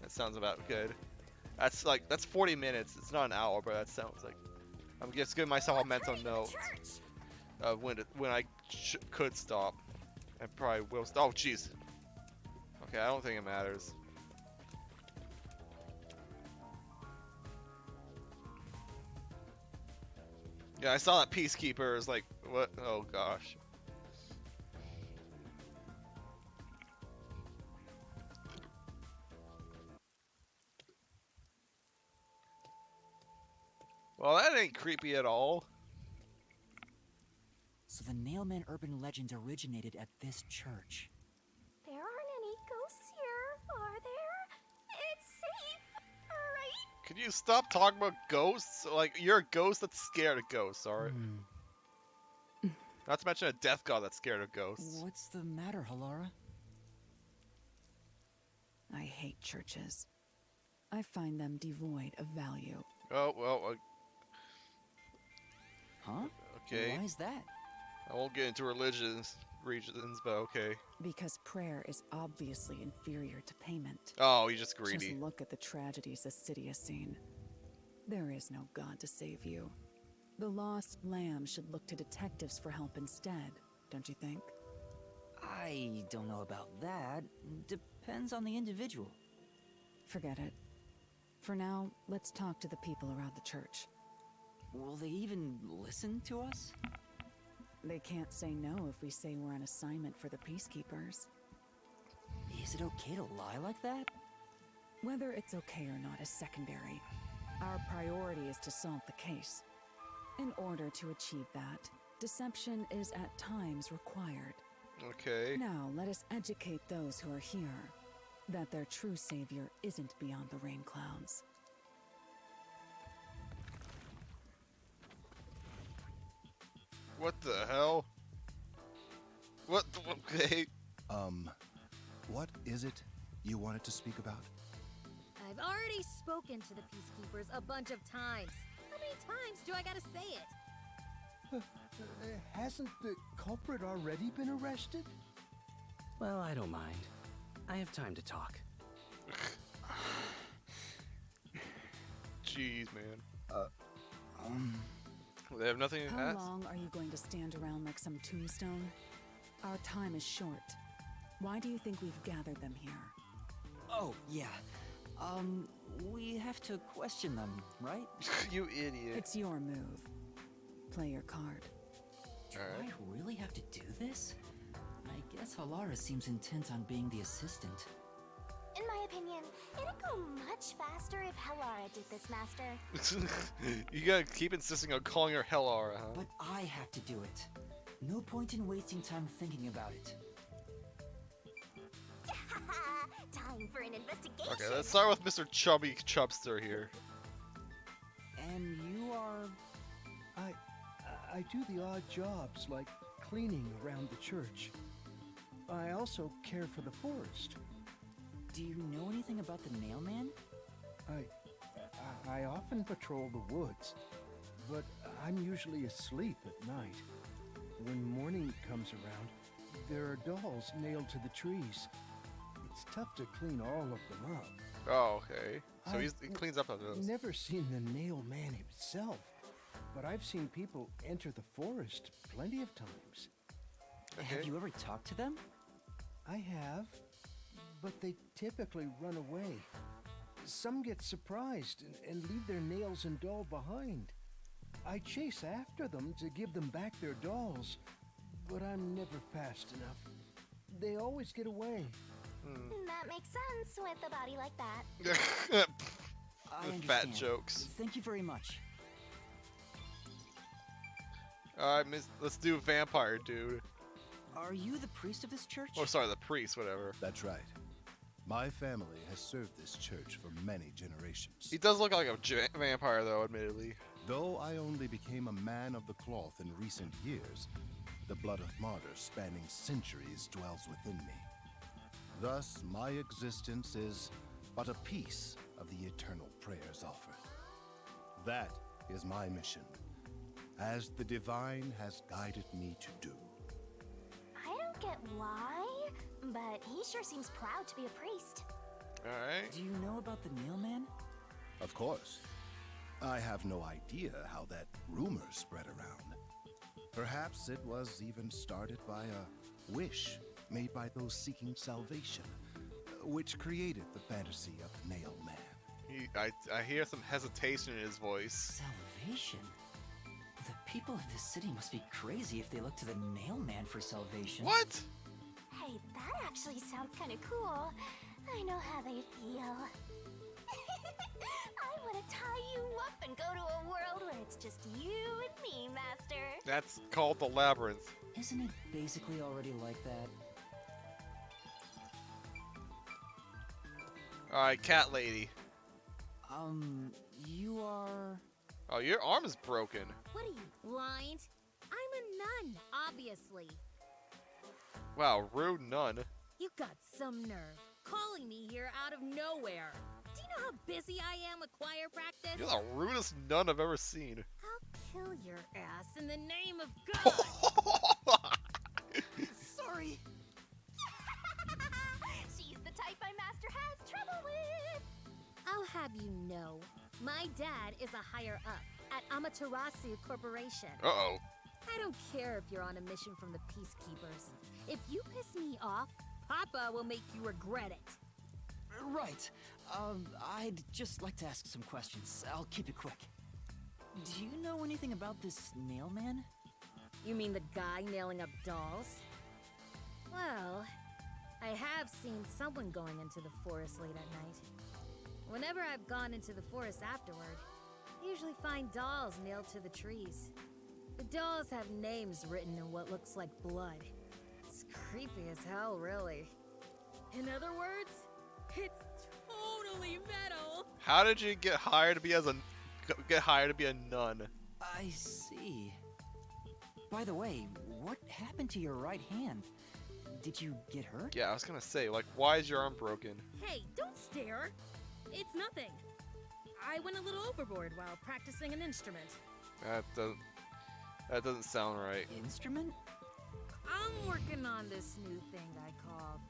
That sounds about good. That's 40 minutes. It's not an hour, but that sounds like. I'm just giving myself a mental note of when I could stop. I probably will. Oh, jeez. Okay, I don't think it matters. Yeah, I saw that Peacekeeper is like, what? Oh gosh. Well, that ain't creepy at all. So the Nailman urban legend originated at this church. There aren't any ghosts here, are there? It's safe, right? Could you stop talking about ghosts? Like, you're a ghost that's scared of ghosts, alright? Not to mention a death god that's scared of ghosts. What's the matter, Halara? I hate churches. I find them devoid of value. Oh, well, Huh? okay. Why is that? I won't get into reasons, but okay. Because prayer is obviously inferior to payment. Oh, you're just greedy. Just look at the tragedies the city has seen. There is no God to save you. The lost lamb should look to detectives for help instead, don't you think? I don't know about that. Depends on the individual. Forget it. For now, let's talk to the people around the church. Will they even listen to us? They can't say no if we say we're on assignment for the Peacekeepers. Is it okay to lie like that? Whether it's okay or not is secondary. Our priority is to solve the case. In order to achieve that, deception is at times required. Okay. Now, let us educate those who are here that their true savior isn't beyond the rain clouds. What the hell? What the, okay. What is it you wanted to speak about? I've already spoken to the Peacekeepers a bunch of times. How many times do I gotta say it? Hasn't the culprit already been arrested? Well, I don't mind. I have time to talk. Jeez, man. They have nothing to How ask? long are you going to stand around like some tombstone? Our time is short. Why do you think we've gathered them here? Oh, yeah. We have to question them, right? You idiot. It's your move. Play your card. Do I really have to do this? I guess Halara seems intent on being the assistant. In my opinion, it'd go much faster if Halara did this, Master. You gotta keep insisting on calling her Hellara, huh? But I have to do it. No point in wasting time thinking about it. Time for an investigation. Okay, let's start with Mr. Chubby Chubster here. And you are... I do the odd jobs like cleaning around the church. I also care for the forest. Do you know anything about the Nailman? I often patrol the woods, but I'm usually asleep at night. When morning comes around, there are dolls nailed to the trees. It's tough to clean all of them up. Oh, okay. So he I've cleans up on those. Never seen the nail man himself, but I've seen people enter the forest plenty of times. Okay. Have you ever talked to them? I have, but they typically run away. Some get surprised and leave their nails and doll behind. I chase after them to give them back their dolls, but I'm never fast enough. They always get away. That makes sense with a body like that. I With understand. fat jokes. Thank you very much. Alright, let's do vampire dude. Are you the priest of this church? Oh, sorry, the priest, whatever. That's right. My family has served this church for many generations. He does look like a vampire, though, admittedly. Though I only became a man of the cloth in recent years, the blood of martyrs spanning centuries dwells within me. Thus, my existence is but a piece of the eternal prayers offered. That is my mission, as the divine has guided me to do. I don't get why, but he sure seems proud to be a priest. Alright. Do you know about the mailman? Of course. I have no idea how that rumor spread around. Perhaps it was even started by a wish made by those seeking salvation, which created the fantasy of the Nail Man. I hear some hesitation in his voice. Salvation? The people of this city must be crazy if they look to the mailman for salvation. What? Hey, that actually sounds kind of cool. I know how they feel. I want to tie you up and go to a world where it's just you and me, Master. That's called the Labyrinth. Isn't it basically already like that? Alright, cat lady. You are... Oh, your arm is broken. What are you, blind? I'm a nun, obviously. Wow, rude nun. You got some nerve, calling me here out of nowhere. Do you know how busy I am with choir practice? You're the rudest nun I've ever seen. I'll kill your ass in the name of God. Sorry. She's the type my master has trouble with. I'll have you know, my dad is a higher up at Amaterasu Corporation. Uh-oh. I don't care if you're on a mission from the Peacekeepers. If you piss me off, Papa will make you regret it. Right. I'd just like to ask some questions. I'll keep it quick. Do you know anything about this nailman? You mean the guy nailing up dolls? Well, I have seen someone going into the forest late at night. Whenever I've gone into the forest afterward, I usually find dolls nailed to the trees. The dolls have names written in what looks like blood. It's creepy as hell, really. In other words, it's totally metal. How did you get hired to be a nun? I see. By the way, what happened to your right hand? Did you get hurt? Yeah, I was gonna say, like, why is your arm broken? Hey, don't stare. It's nothing. I went a little overboard while practicing an instrument. That doesn't sound right. Instrument? I'm working on this new thing I call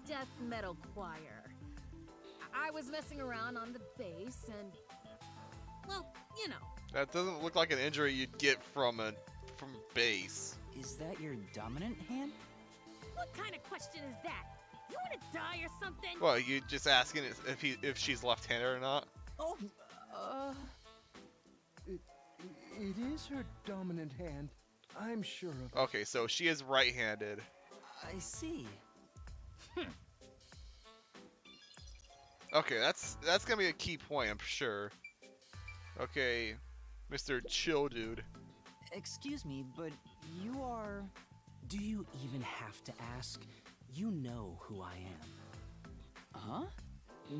death metal choir. I was messing around on the bass and, well, you know. That doesn't look like an injury you'd get from bass. Is that your dominant hand? What kind of question is that? You want to die or something? Well, you just asking if she's left-handed or not? Oh, It is her dominant hand. I'm sure of it. Okay, so she is right-handed. I see. Okay, that's gonna be a key point, I'm sure. Okay, Mr. Chill Dude. Excuse me, but you are... Do you even have to ask? You know who I am. Huh?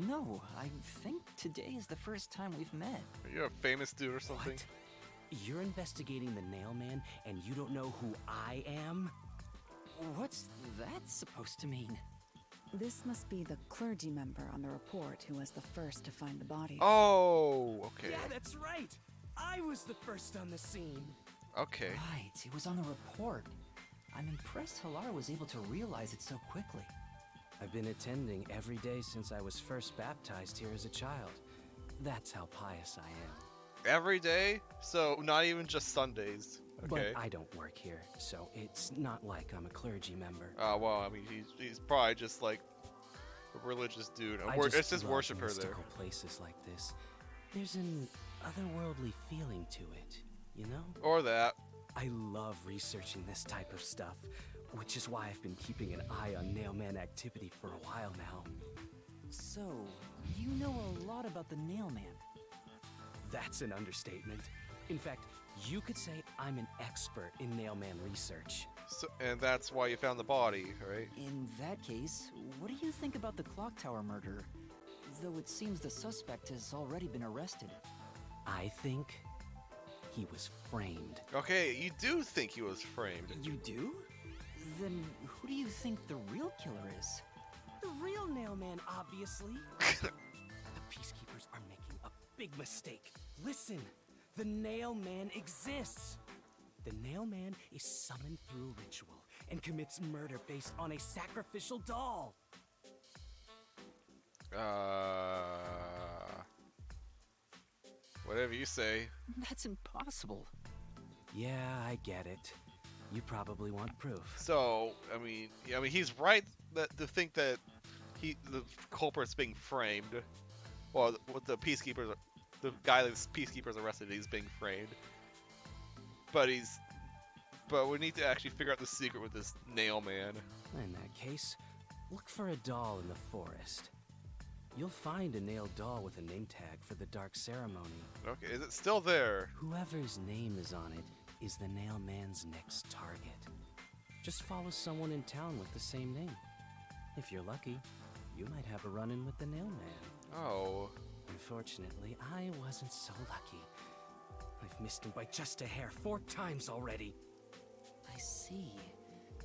No, I think today is the first time we've met. Are you a famous dude or something? What? You're investigating the Nailman, and you don't know who I am? What's that supposed to mean? This must be the clergy member on the report who was the first to find the body. Oh, okay. Yeah, that's right. I was the first on the scene. Okay. Right, it was on the report. I'm impressed Hilara was able to realize it so quickly. I've been attending every day since I was first baptized here as a child. That's how pious I am. Every day? So not even just Sundays. Okay. But I don't work here, so it's not like I'm a clergy member. Well, I mean, he's probably just like a religious dude. It's just love worship her there. mystical places like this. There's an otherworldly feeling to it, you know? Or that. I love researching this type of stuff, which is why I've been keeping an eye on Nailman activity for a while now. So, you know a lot about the Nailman. That's an understatement. In fact, you could say I'm an expert in Nailman research. So, and that's why you found the body, right? In that case, what do you think about the clock tower murder? Though it seems the suspect has already been arrested. I think he was framed. Okay, you do think he was framed. You do? Then who do you think the real killer is? The real Nailman, obviously. The Peacekeepers are making a big mistake. Listen, The Nail Man exists! The Nail Man is summoned through ritual and commits murder based on a sacrificial doll! Whatever you say. That's impossible. Yeah, I get it. You probably want proof. So, I mean, he's right to think that the culprit's being framed. Well, what the peacekeepers, the guy that's peacekeepers arrested, he's being framed. But we need to actually figure out the secret with this Nail Man. In that case, look for a doll in the forest. You'll find a nailed doll with a name tag for the Dark Ceremony. Okay, is it still there? Whoever's name is on it is the Nail Man's next target. Just follow someone in town with the same name. If you're lucky, you might have a run-in with the Nail Man. Oh. Unfortunately, I wasn't so lucky. I've missed him by just a hair 4 times already. I see.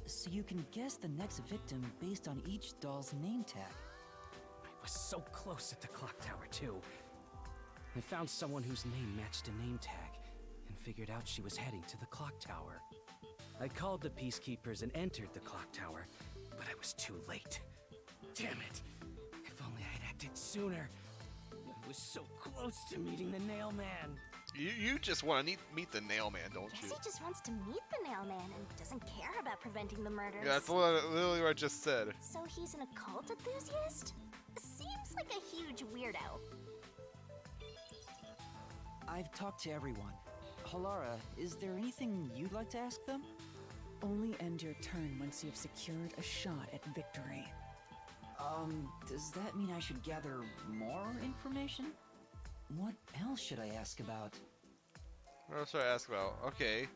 So you can guess the next victim based on each doll's name tag. I was so close at the clock tower, too. I found someone whose name matched a name tag and figured out she was heading to the clock tower. I called the peacekeepers and entered the clock tower, but I was too late. Damn it! If only I'd acted sooner. I was so close to meeting the Nail Man. You just want to meet the Nail Man, don't Guess you? he just wants to meet the Nail Man and doesn't care about preventing the murders. Yeah, that's literally what I just said. So he's an occult enthusiast? Seems like a huge weirdo. I've talked to everyone. Halara, is there anything you'd like to ask them? Only end your turn once you've secured a shot at victory. Does that mean I should gather more information? What else should I ask about? What else should I ask about? Okay.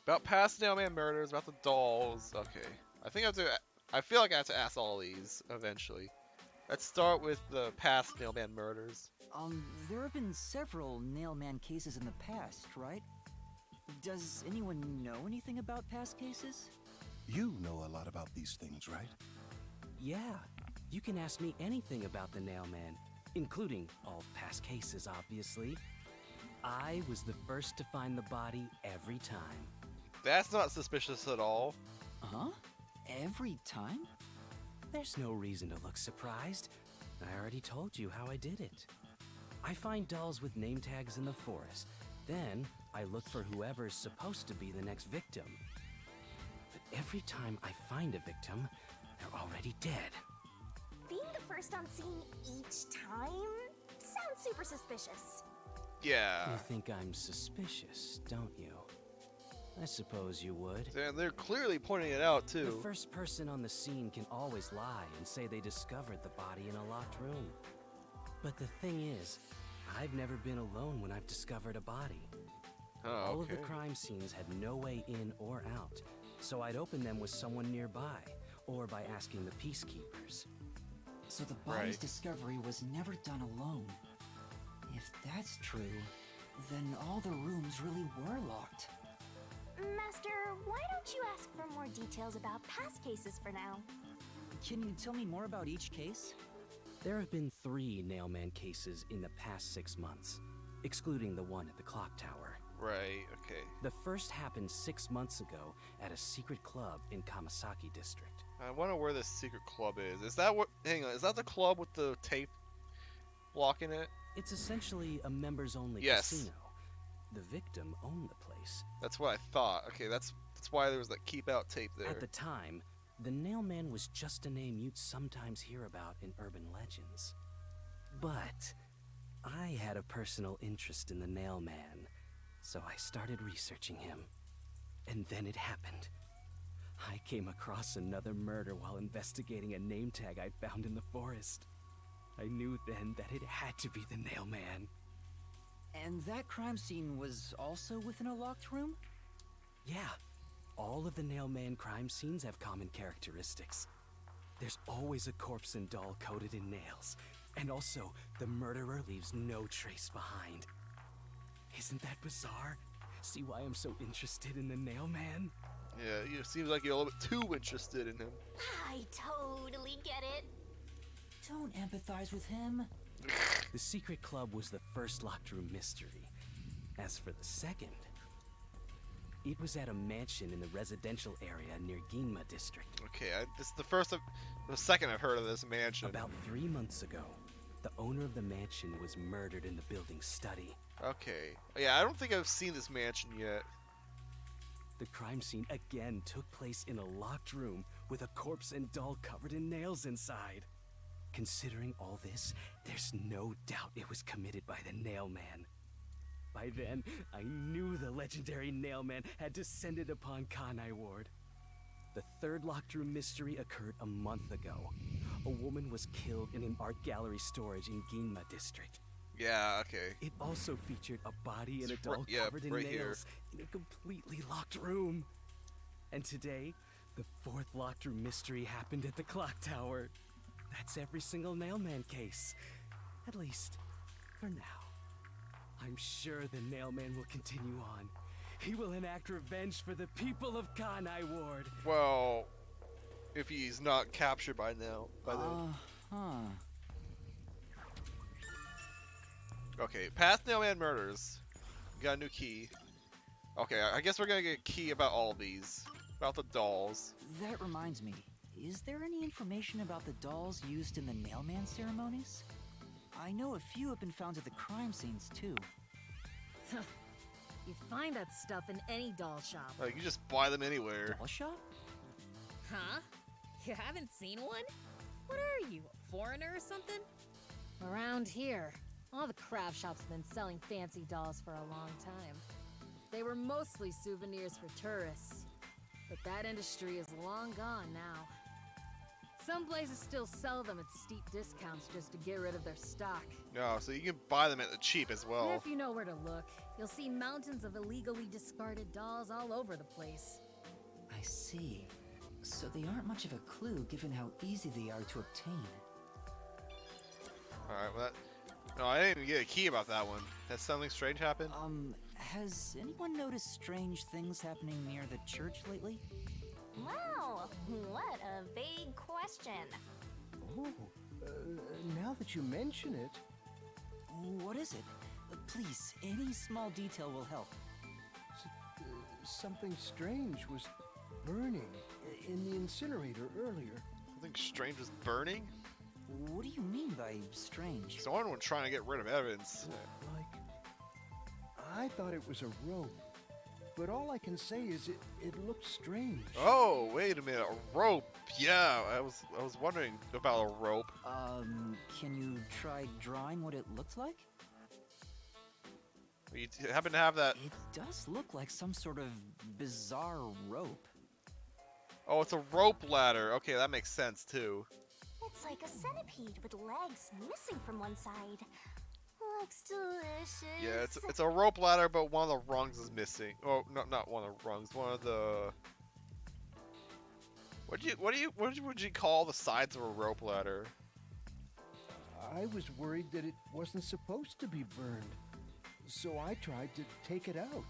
About past Nail Man murders, about the dolls. Okay. I feel like I have to ask all these eventually. Let's start with the past Nail Man murders. There have been several Nail Man cases in the past, right? Does anyone know anything about past cases? You know a lot about these things, right? Yeah, you can ask me anything about the Nail Man, including all past cases, obviously. I was the first to find the body every time. That's not suspicious at all. Huh? Every time? There's no reason to look surprised. I already told you how I did it. I find dolls with name tags in the forest. Then, I look for whoever's supposed to be the next victim. But every time I find a victim, they're already dead. Being the first on scene each time sounds super suspicious. Yeah. You think I'm suspicious, don't you? I suppose you would. They're clearly pointing it out, too. The first person on the scene can always lie and say they discovered the body in a locked room. But the thing is, I've never been alone when I've discovered a body. Oh, All of the okay. crime scenes had no way in or out, so I'd open them with someone nearby, or by asking the peacekeepers. So the body's Right. discovery was never done alone. If that's true, then all the rooms really were locked. Master, why don't you ask for more details about past cases for now? Can you tell me more about each case? There have been 3 Nailman cases in the past 6 months, excluding the one at the clock tower. Right, okay. The first happened 6 months ago at a secret club in Kamasaki district. I wonder where this secret club is. Is that what? Hang on, is that the club with the tape blocking it? It's essentially a members-only Yes. casino. The victim owned the place. That's what I thought. Okay, that's why there was that keep out tape there. At the time, the Nailman was just a name you'd sometimes hear about in urban legends. But I had a personal interest in the Nailman, so I started researching him. And then it happened. I came across another murder while investigating a name tag I found in the forest. I knew then that it had to be the Nailman. And that crime scene was also within a locked room? Yeah, all of the Nailman crime scenes have common characteristics. There's always a corpse and doll coated in nails, and also the murderer leaves no trace behind. Isn't that bizarre? See why I'm so interested in the Nailman? Yeah, it seems like you're a little bit too interested in him. I totally get it. Don't empathize with him. The secret club was the first locked room mystery. As for the second, it was at a mansion in the residential area near Ginma district. Okay, this is the second I've heard of this mansion. About 3 months ago, the owner of the mansion was murdered in the building's study. Okay. Yeah, I don't think I've seen this mansion yet. The crime scene again took place in a locked room with a corpse and doll covered in nails inside. Considering all this, there's no doubt it was committed by the Nail Man. By then, I knew the legendary Nail Man had descended upon Kanai Ward. The third locked room mystery occurred a month ago. A woman was killed in an art gallery storage in Ginma district. Yeah, okay. It also featured a body and a doll yeah, covered in right nails in a completely locked room. And today, the fourth locked room mystery happened at the clock tower. That's every single Nailman case. At least, for now. I'm sure the Nailman will continue on. He will enact revenge for the people of Kanai Ward. Well, if he's not captured by now, by then. Okay, past Nailman murders. Got a new key. Okay, I guess we're gonna get a key about all these. About the dolls. That reminds me, is there any information about the dolls used in the Nailman ceremonies? I know a few have been found at the crime scenes, too. You find that stuff in any doll shop. Like, you just buy them anywhere. Doll shop? Huh? You haven't seen one? What are you, a foreigner or something? Around here, all the craft shops have been selling fancy dolls for a long time. They were mostly souvenirs for tourists, but that industry is long gone now. Some places still sell them at steep discounts just to get rid of their stock. No, so you can buy them at the cheap as well. If you know where to look, you'll see mountains of illegally discarded dolls all over the place. I see. So they aren't much of a clue given how easy they are to obtain. Alright, well no, I didn't even get a key about that one. Has something strange happened? Has anyone noticed strange things happening near the church lately? Wow, what a vague question. Oh, now that you mention it, What is it? Please, any small detail will help. something strange was burning in the incinerator earlier. Something strange was burning? What do you mean by strange? Someone was trying to get rid of evidence. Like, I thought it was a rope, but all I can say is it looked strange. Oh, wait a minute, a rope. Yeah, I was wondering about a rope. Can you try drawing what it looks like? You happen to have that? It does look like some sort of bizarre rope. Oh, it's a rope ladder. Okay, that makes sense too. It's like a centipede with legs missing from one side. Looks delicious. Yeah, it's a rope ladder, but one of the rungs is missing. Oh, no, not one of the rungs. One of the. What would you call the sides of a rope ladder? I was worried that it wasn't supposed to be burned, so I tried to take it out,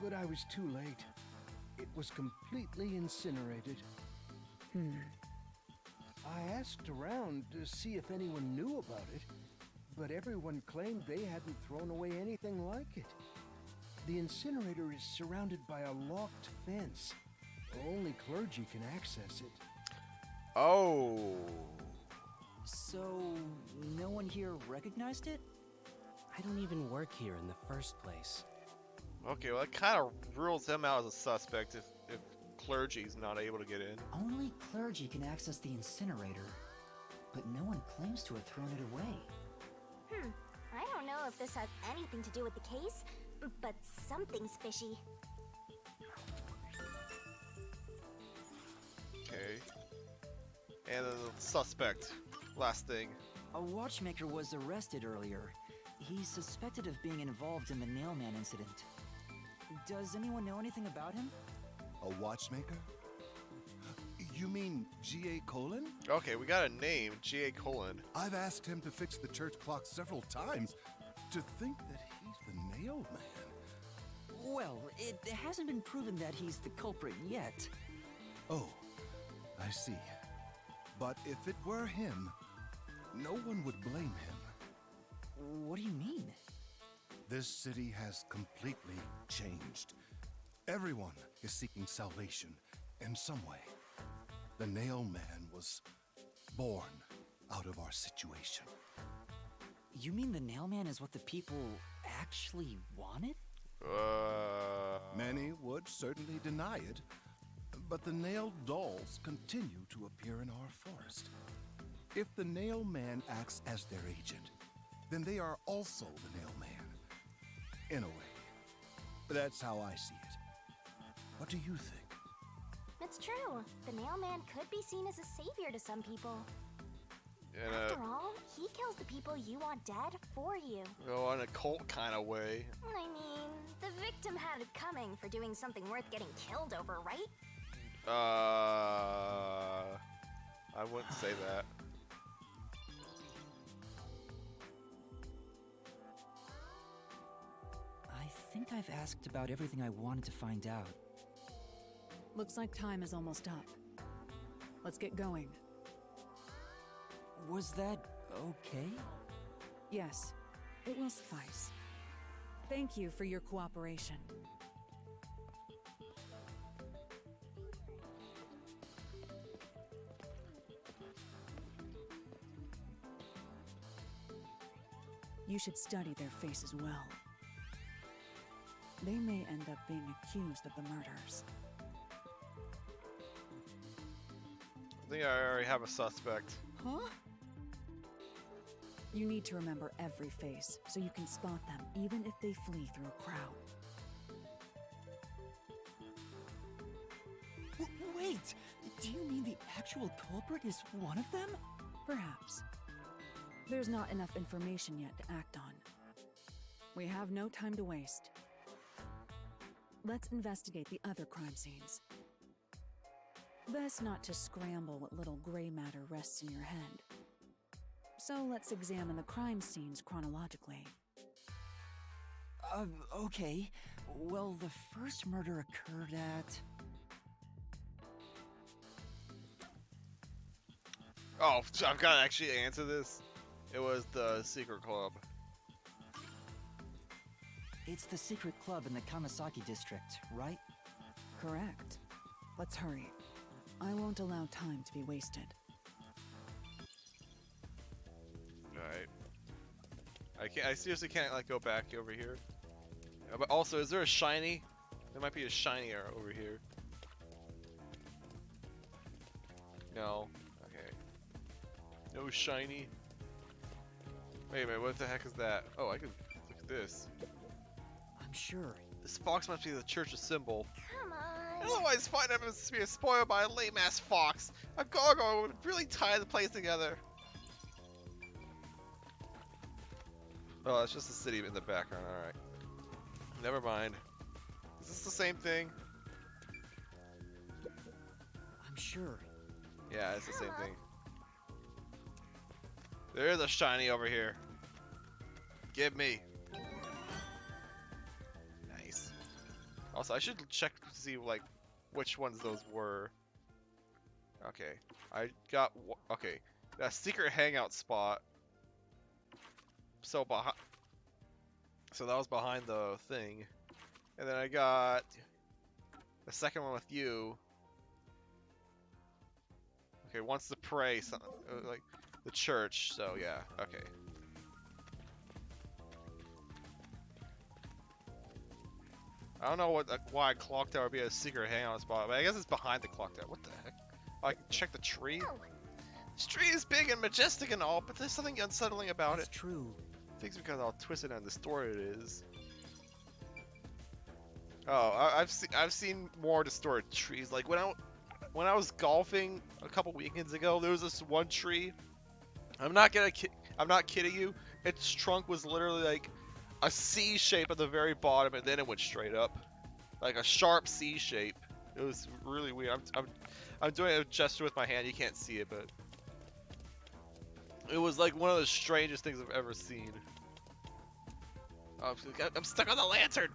but I was too late. It was completely incinerated. I asked around to see if anyone knew about it, but everyone claimed they hadn't thrown away anything like it. The incinerator is surrounded by a locked fence. Only clergy can access it. Oh. So, no one here recognized it? I don't even work here in the first place. Okay, well that kind of rules him out as a suspect if clergy's not able to get in. Only clergy can access the incinerator, but no one claims to have thrown it away. I don't know if this has anything to do with the case, but something's fishy. Okay. And then the suspect. Last thing. A watchmaker was arrested earlier. He's suspected of being involved in the Nailman incident. Does anyone know anything about him? A watchmaker? You mean G.A. Colon? Okay, we got a name, G.A. Colon. I've asked him to fix the church clock several times. To think that he's the Nail Man. Well, it hasn't been proven that he's the culprit yet. Oh, I see. But if it were him, no one would blame him. What do you mean? This city has completely changed. Everyone is seeking salvation in some way. The Nail Man was born out of our situation. You mean the Nail Man is what the people actually wanted? Many would certainly deny it, but the nailed dolls continue to appear in our forest. If the Nail Man acts as their agent, then they are also the Nail Man. In a way. That's how I see it. What do you think? It's true. The Nail Man could be seen as a savior to some people. In After all, he kills the people you want dead for you. in a cult kind of way. I mean, the victim had it coming for doing something worth getting killed over, right? I wouldn't say that. I think I've asked about everything I wanted to find out. Looks like time is almost up. Let's get going. Was that okay? Yes, it will suffice. Thank you for your cooperation. You should study their faces well. They may end up being accused of the murders. I think I already have a suspect. Huh? You need to remember every face, so you can spot them even if they flee through a crowd. Wait! Do you mean the actual culprit is one of them? Perhaps. There's not enough information yet to act on. We have no time to waste. Let's investigate the other crime scenes. Best not to scramble what little gray matter rests in your head. So let's examine the crime scenes chronologically. Okay. Well, the first murder occurred at... Oh, I've got to actually answer this. It was the secret club. It's the secret club in the Kamasaki district, right? Correct. Let's hurry. I won't allow time to be wasted. Alright. I seriously can't like go back over here. But also, is there a shiny? There might be a shiny over here. No. Okay. No shiny. Wait a minute, what the heck is that? Oh, I can look at this. I'm sure. This fox must be the church's symbol. Come on. Otherwise, find him as being spoiled by a lame-ass fox. A gargoyle would really tie the place together. Oh, that's just the city in the background, alright. Never mind. Is this the same thing? I'm sure. Yeah, it's the same thing. There's a shiny over here. Give me. Nice. Also, I should check to see like which ones those were. Okay, I got okay. That secret hangout spot. So that was behind the thing, and then I got the second one with you. Okay, wants to pray something like the church. So yeah, okay. I don't know why clock tower would be a secret hangout spot, but I guess it's behind the clock tower. What the heck? Oh, I can check the tree. Oh. This tree is big and majestic and all, but there's something unsettling about That's it. true. I think it's because how twisted and distorted it is. Oh, I've seen more distorted trees. Like when I was golfing a couple weekends ago, there was this one tree. I'm not kidding you. Its trunk was literally like a C shape at the very bottom, and then it went straight up, like a sharp C shape. It was really weird. I'm doing a gesture with my hand. You can't see it, but it was like one of the strangest things I've ever seen. Oh, I'm stuck on the lantern.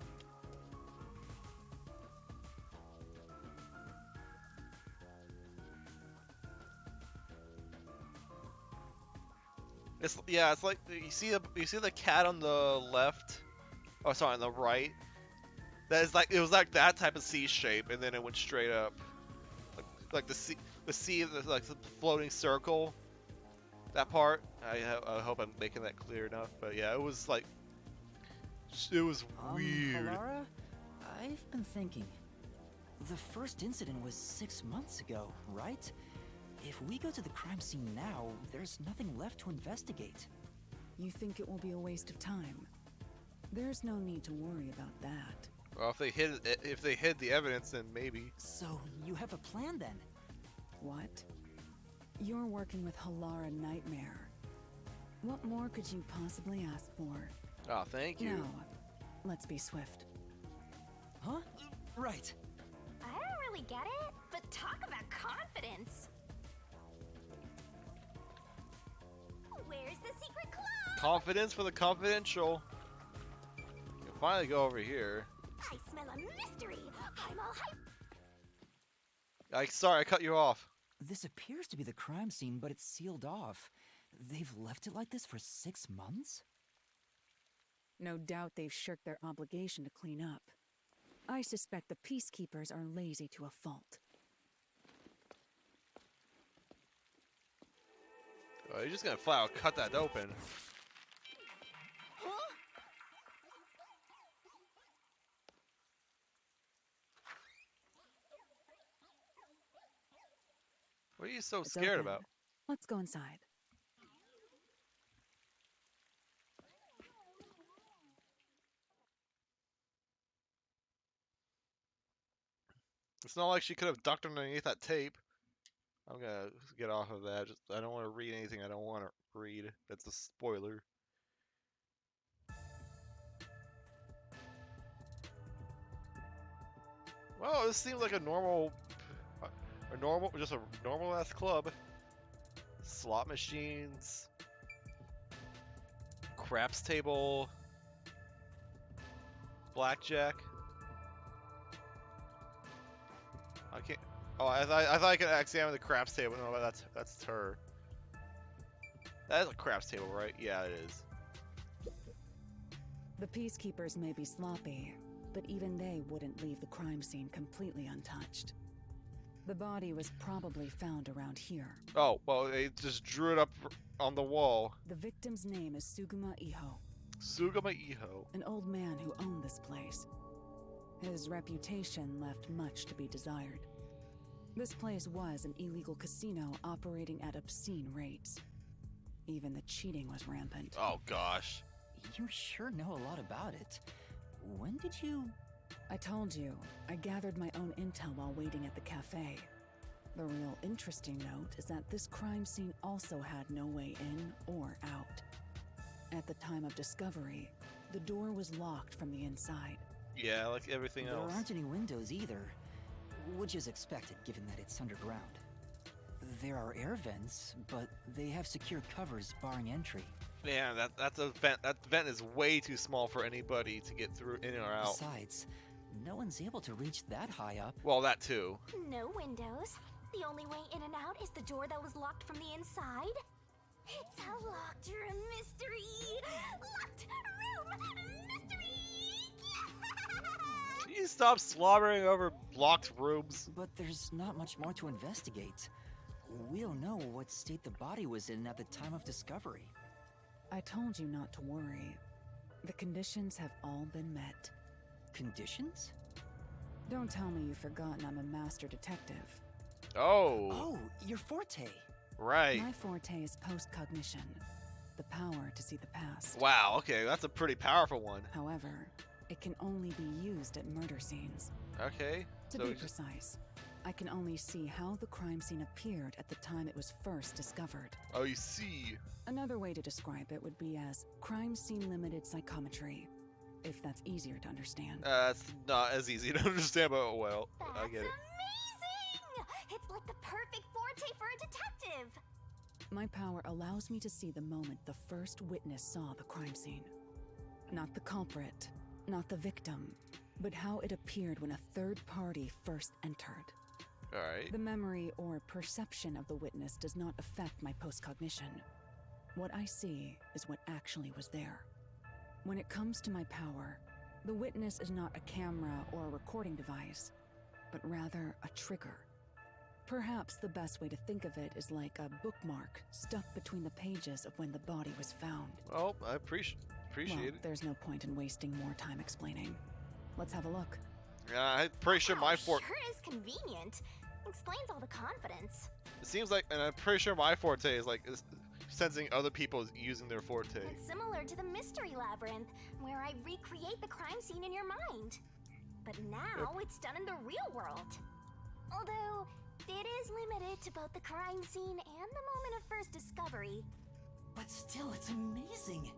It's like you see the cat on the left. Oh, sorry, on the right. That is like it was like that type of C shape, and then it went straight up, like the C, like the floating circle. That part. I hope I'm making that clear enough. But yeah, it was like it was weird. Alara, I've been thinking. The first incident was 6 months ago, right? If we go to the crime scene now, there's nothing left to investigate. You think it will be a waste of time? There's no need to worry about that. Well, if they hid the evidence, then maybe. So you have a plan then? What? You're working with Halara Nightmare. What more could you possibly ask for? Oh, thank you. Now, let's be swift. Huh? Right. I don't really get it, but talk about confidence. Where's the secret club? Confidence for the confidential. You can finally go over here. I smell a mystery. I'm all hype. Sorry, I cut you off. This appears to be the crime scene, but it's sealed off. They've left it like this for 6 months? No doubt they've shirked their obligation to clean up. I suspect the peacekeepers are lazy to a fault. Oh, you're just gonna flat out cut that open. What are you so It's scared open. about? Let's go inside. It's not like she could have ducked underneath that tape. I'm gonna get off of that. I don't want to read anything I don't want to read. That's a spoiler. Well, this seems like a normal ass club. Slot machines, craps table, blackjack. I can't. Oh, I thought I could examine the craps table. No, that's her. That is a craps table, right? Yeah, it is. The peacekeepers may be sloppy, but even they wouldn't leave the crime scene completely untouched. The body was probably found around here. Oh, well, they just drew it up on the wall. The victim's name is Suguma Iho, Sugama Iho. an old man who owned this place. His reputation left much to be desired. This place was an illegal casino operating at obscene rates. Even the cheating was rampant. Oh gosh. You sure know a lot about it. When did you... I told you, I gathered my own intel while waiting at the cafe. The real interesting note is that this crime scene also had no way in or out. At the time of discovery, the door was locked from the inside. Yeah, like everything else. There aren't any windows either, which is expected given that it's underground. There are air vents, but they have secure covers barring entry. Man, that's a vent. That vent is way too small for anybody to get through in or out. Besides, no one's able to reach that high up. Well, that too. No windows. The only way in and out is the door that was locked from the inside. It's a locked room mystery. Locked room mystery. Can you stop slobbering over locked rooms? But there's not much more to investigate. We don't know what state the body was in at the time of discovery. I told you not to worry. The conditions have all been met. Conditions? Don't tell me you've forgotten I'm a master detective. Oh. Oh, your forte. Right. My forte is post-cognition, the power to see the past. Wow, okay, that's a pretty powerful one. However, it can only be used at murder scenes. Okay. To be precise, I can only see how the crime scene appeared at the time it was first discovered. Oh, you see. Another way to describe it would be as crime scene limited psychometry, if that's easier to understand. That's not as easy to understand, but well, I get it. Amazing! It's like the perfect forte for a detective. My power allows me to see the moment the first witness saw the crime scene. Not the culprit, not the victim, but how it appeared when a third party first entered. Alright. The memory or perception of the witness does not affect my post-cognition. What I see is what actually was there. When it comes to my power, the witness is not a camera or a recording device, but rather a trigger. Perhaps the best way to think of it is like a bookmark stuck between the pages of when the body was found. Well, I appreciate Well, it. there's no point in wasting more time explaining. Let's have a look. Yeah, I'm pretty sure my forte. Sure is convenient. Explains all the confidence. It seems like, and I'm pretty sure my forte is like sensing other people using their forte. It's similar to the mystery labyrinth, where I recreate the crime scene in your mind. But now it's done in the real world. Although, it is limited to both the crime scene and the moment of first discovery. But still, it's amazing.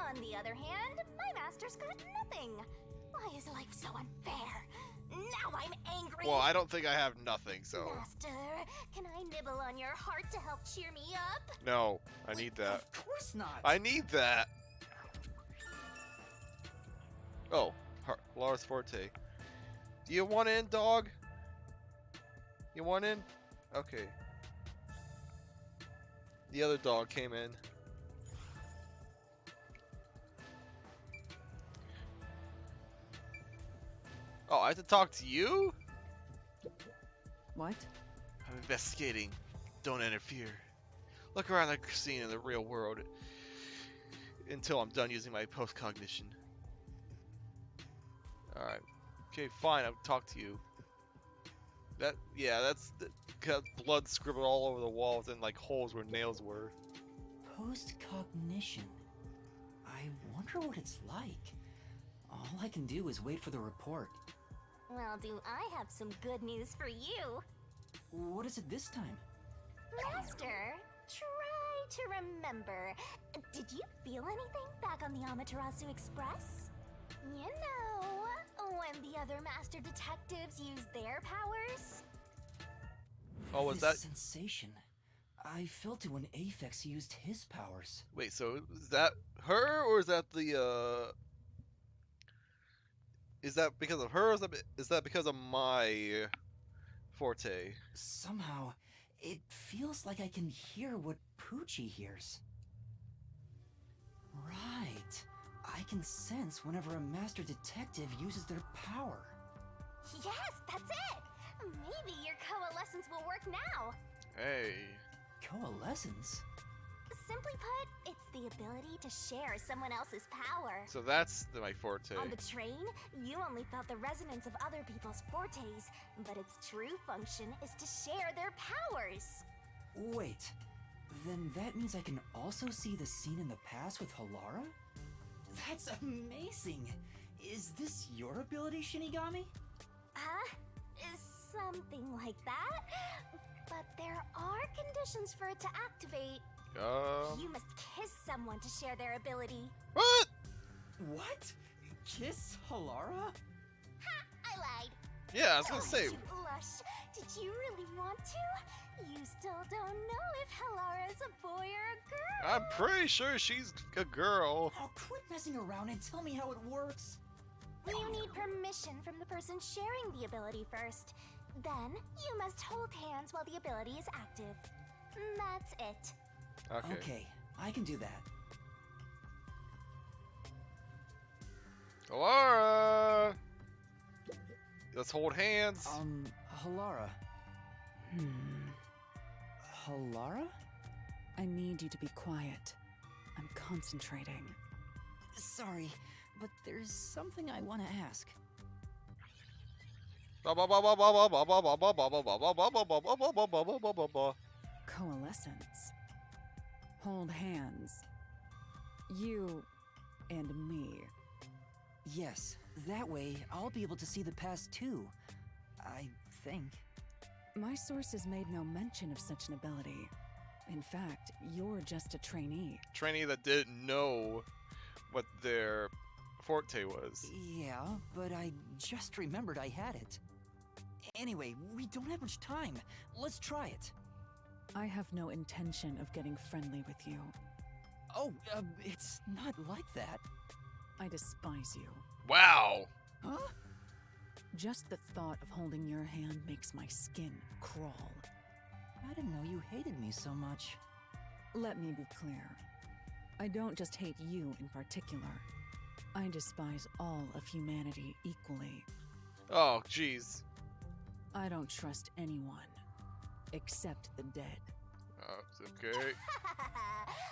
On the other hand, my master's got nothing. Why is life so unfair? Now I'm angry. Well, I don't think I have nothing, so. Master, can I nibble on your heart to help cheer me up? No, I need that. Of course not. I need that. Oh, Lars Forte. Do you want in, dog? You want in? Okay. The other dog came in. Oh, I have to talk to you? What? I'm investigating. Don't interfere. Look around the scene in the real world until I'm done using my post-cognition. Alright. Okay, fine, I'll talk to you. That's got blood scribbled all over the walls and like holes where nails were. Post-cognition. I wonder what it's like. All I can do is wait for the report. Well, do I have some good news for you? What is it this time? Master, try to remember. Did you feel anything back on the Amaterasu Express? You know, when the other master detectives used their powers? Oh, was This that? sensation. I felt it when Aphex used his powers. Wait, so is that her or is that the Is that because of her or is that because of my forte? Somehow, it feels like I can hear what Poochie hears. Right. I can sense whenever a master detective uses their power. Yes, that's it! Maybe your coalescence will work now. Hey. Coalescence? Simply put, it's the ability to share someone else's power. So that's my forte. On the train, you only felt the resonance of other people's fortes, but its true function is to share their powers. Wait, then that means I can also see the scene in the past with Halara? That's amazing! Is this your ability, Shinigami? Something like that. But there are conditions for it to activate. You must kiss someone to share their ability. What? What? Kiss Halara? Ha! I lied. Yeah, I was gonna say. You blush. Did you really want to? You still don't know if Halara's a boy or a girl. I'm pretty sure she's a girl. Oh, quit messing around and tell me how it works. You need permission from the person sharing the ability first. Then, you must hold hands while the ability is active. That's it. Okay, I can do that. Alara! Let's hold hands. Halara. Halara? I need you to be quiet. I'm concentrating. Sorry, but there's something I want to ask. Coalescence. Hold hands. You and me. Yes, that way I'll be able to see the past too. I think. My sources made no mention of such an ability. In fact, you're just a trainee. Trainee that didn't know what their forte was. Yeah, but I just remembered I had it. Anyway, we don't have much time. Let's try it. I have no intention of getting friendly with you. Oh, it's not like that. I despise you. Wow! Huh? Just the thought of holding your hand makes my skin crawl. I didn't know you hated me so much. Let me be clear. I don't just hate you in particular. I despise all of humanity equally. Oh, jeez. I don't trust anyone, except the dead. Okay.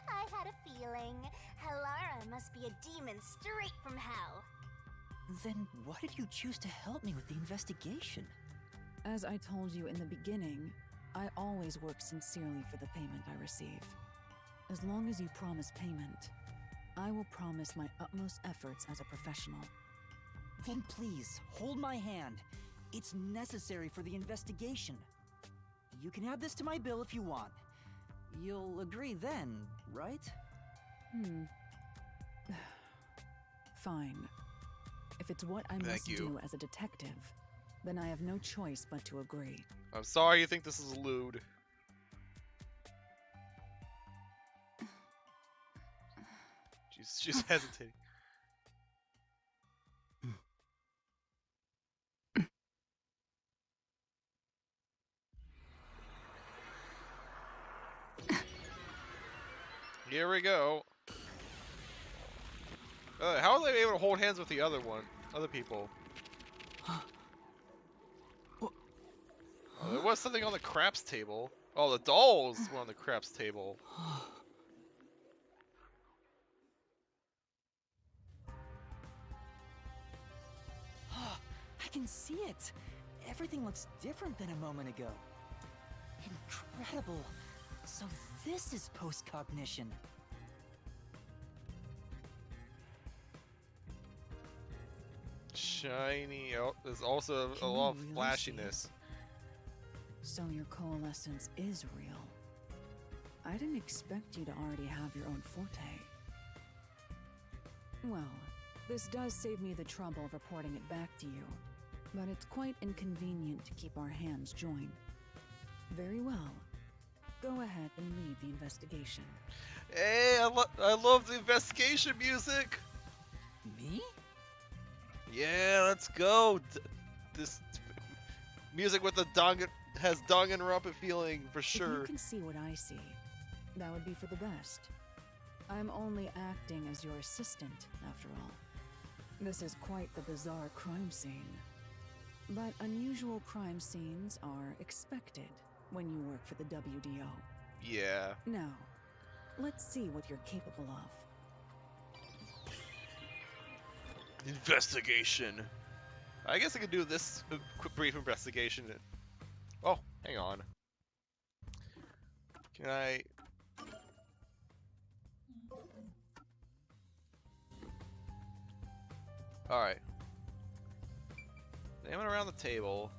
I had a feeling. Halara must be a demon straight from hell. Then why did you choose to help me with the investigation? As I told you in the beginning, I always work sincerely for the payment I receive. As long as you promise payment, I will promise my utmost efforts as a professional. Then please, hold my hand. It's necessary for the investigation. You can add this to my bill if you want. You'll agree then, right? Fine. If it's what I must do as a detective, then I have no choice but to agree. I'm sorry you think this is lewd. She's hesitating. Here we go. How are they able to hold hands with the other people? There was something on the craps table. Oh, the dolls were on the craps table. I can see it. Everything looks different than a moment ago. Incredible. So this is post-cognition. Shiny. Oh, there's also a lot of flashiness. So your coalescence is real. I didn't expect you to already have your own forte. Well, this does save me the trouble of reporting it back to you, but it's quite inconvenient to keep our hands joined. Very well. Go ahead and lead the investigation. Hey, I love the investigation music. Me? Yeah, let's go. This music with the Danganronpa feeling for sure. If you can see what I see, that would be for the best. I'm only acting as your assistant, after all. This is quite the bizarre crime scene. But unusual crime scenes are expected when you work for the WDO. Yeah. Now, let's see what you're capable of. Investigation. I guess I could do this quick brief investigation. Oh, hang on. Can I... Alright. Name it around the table.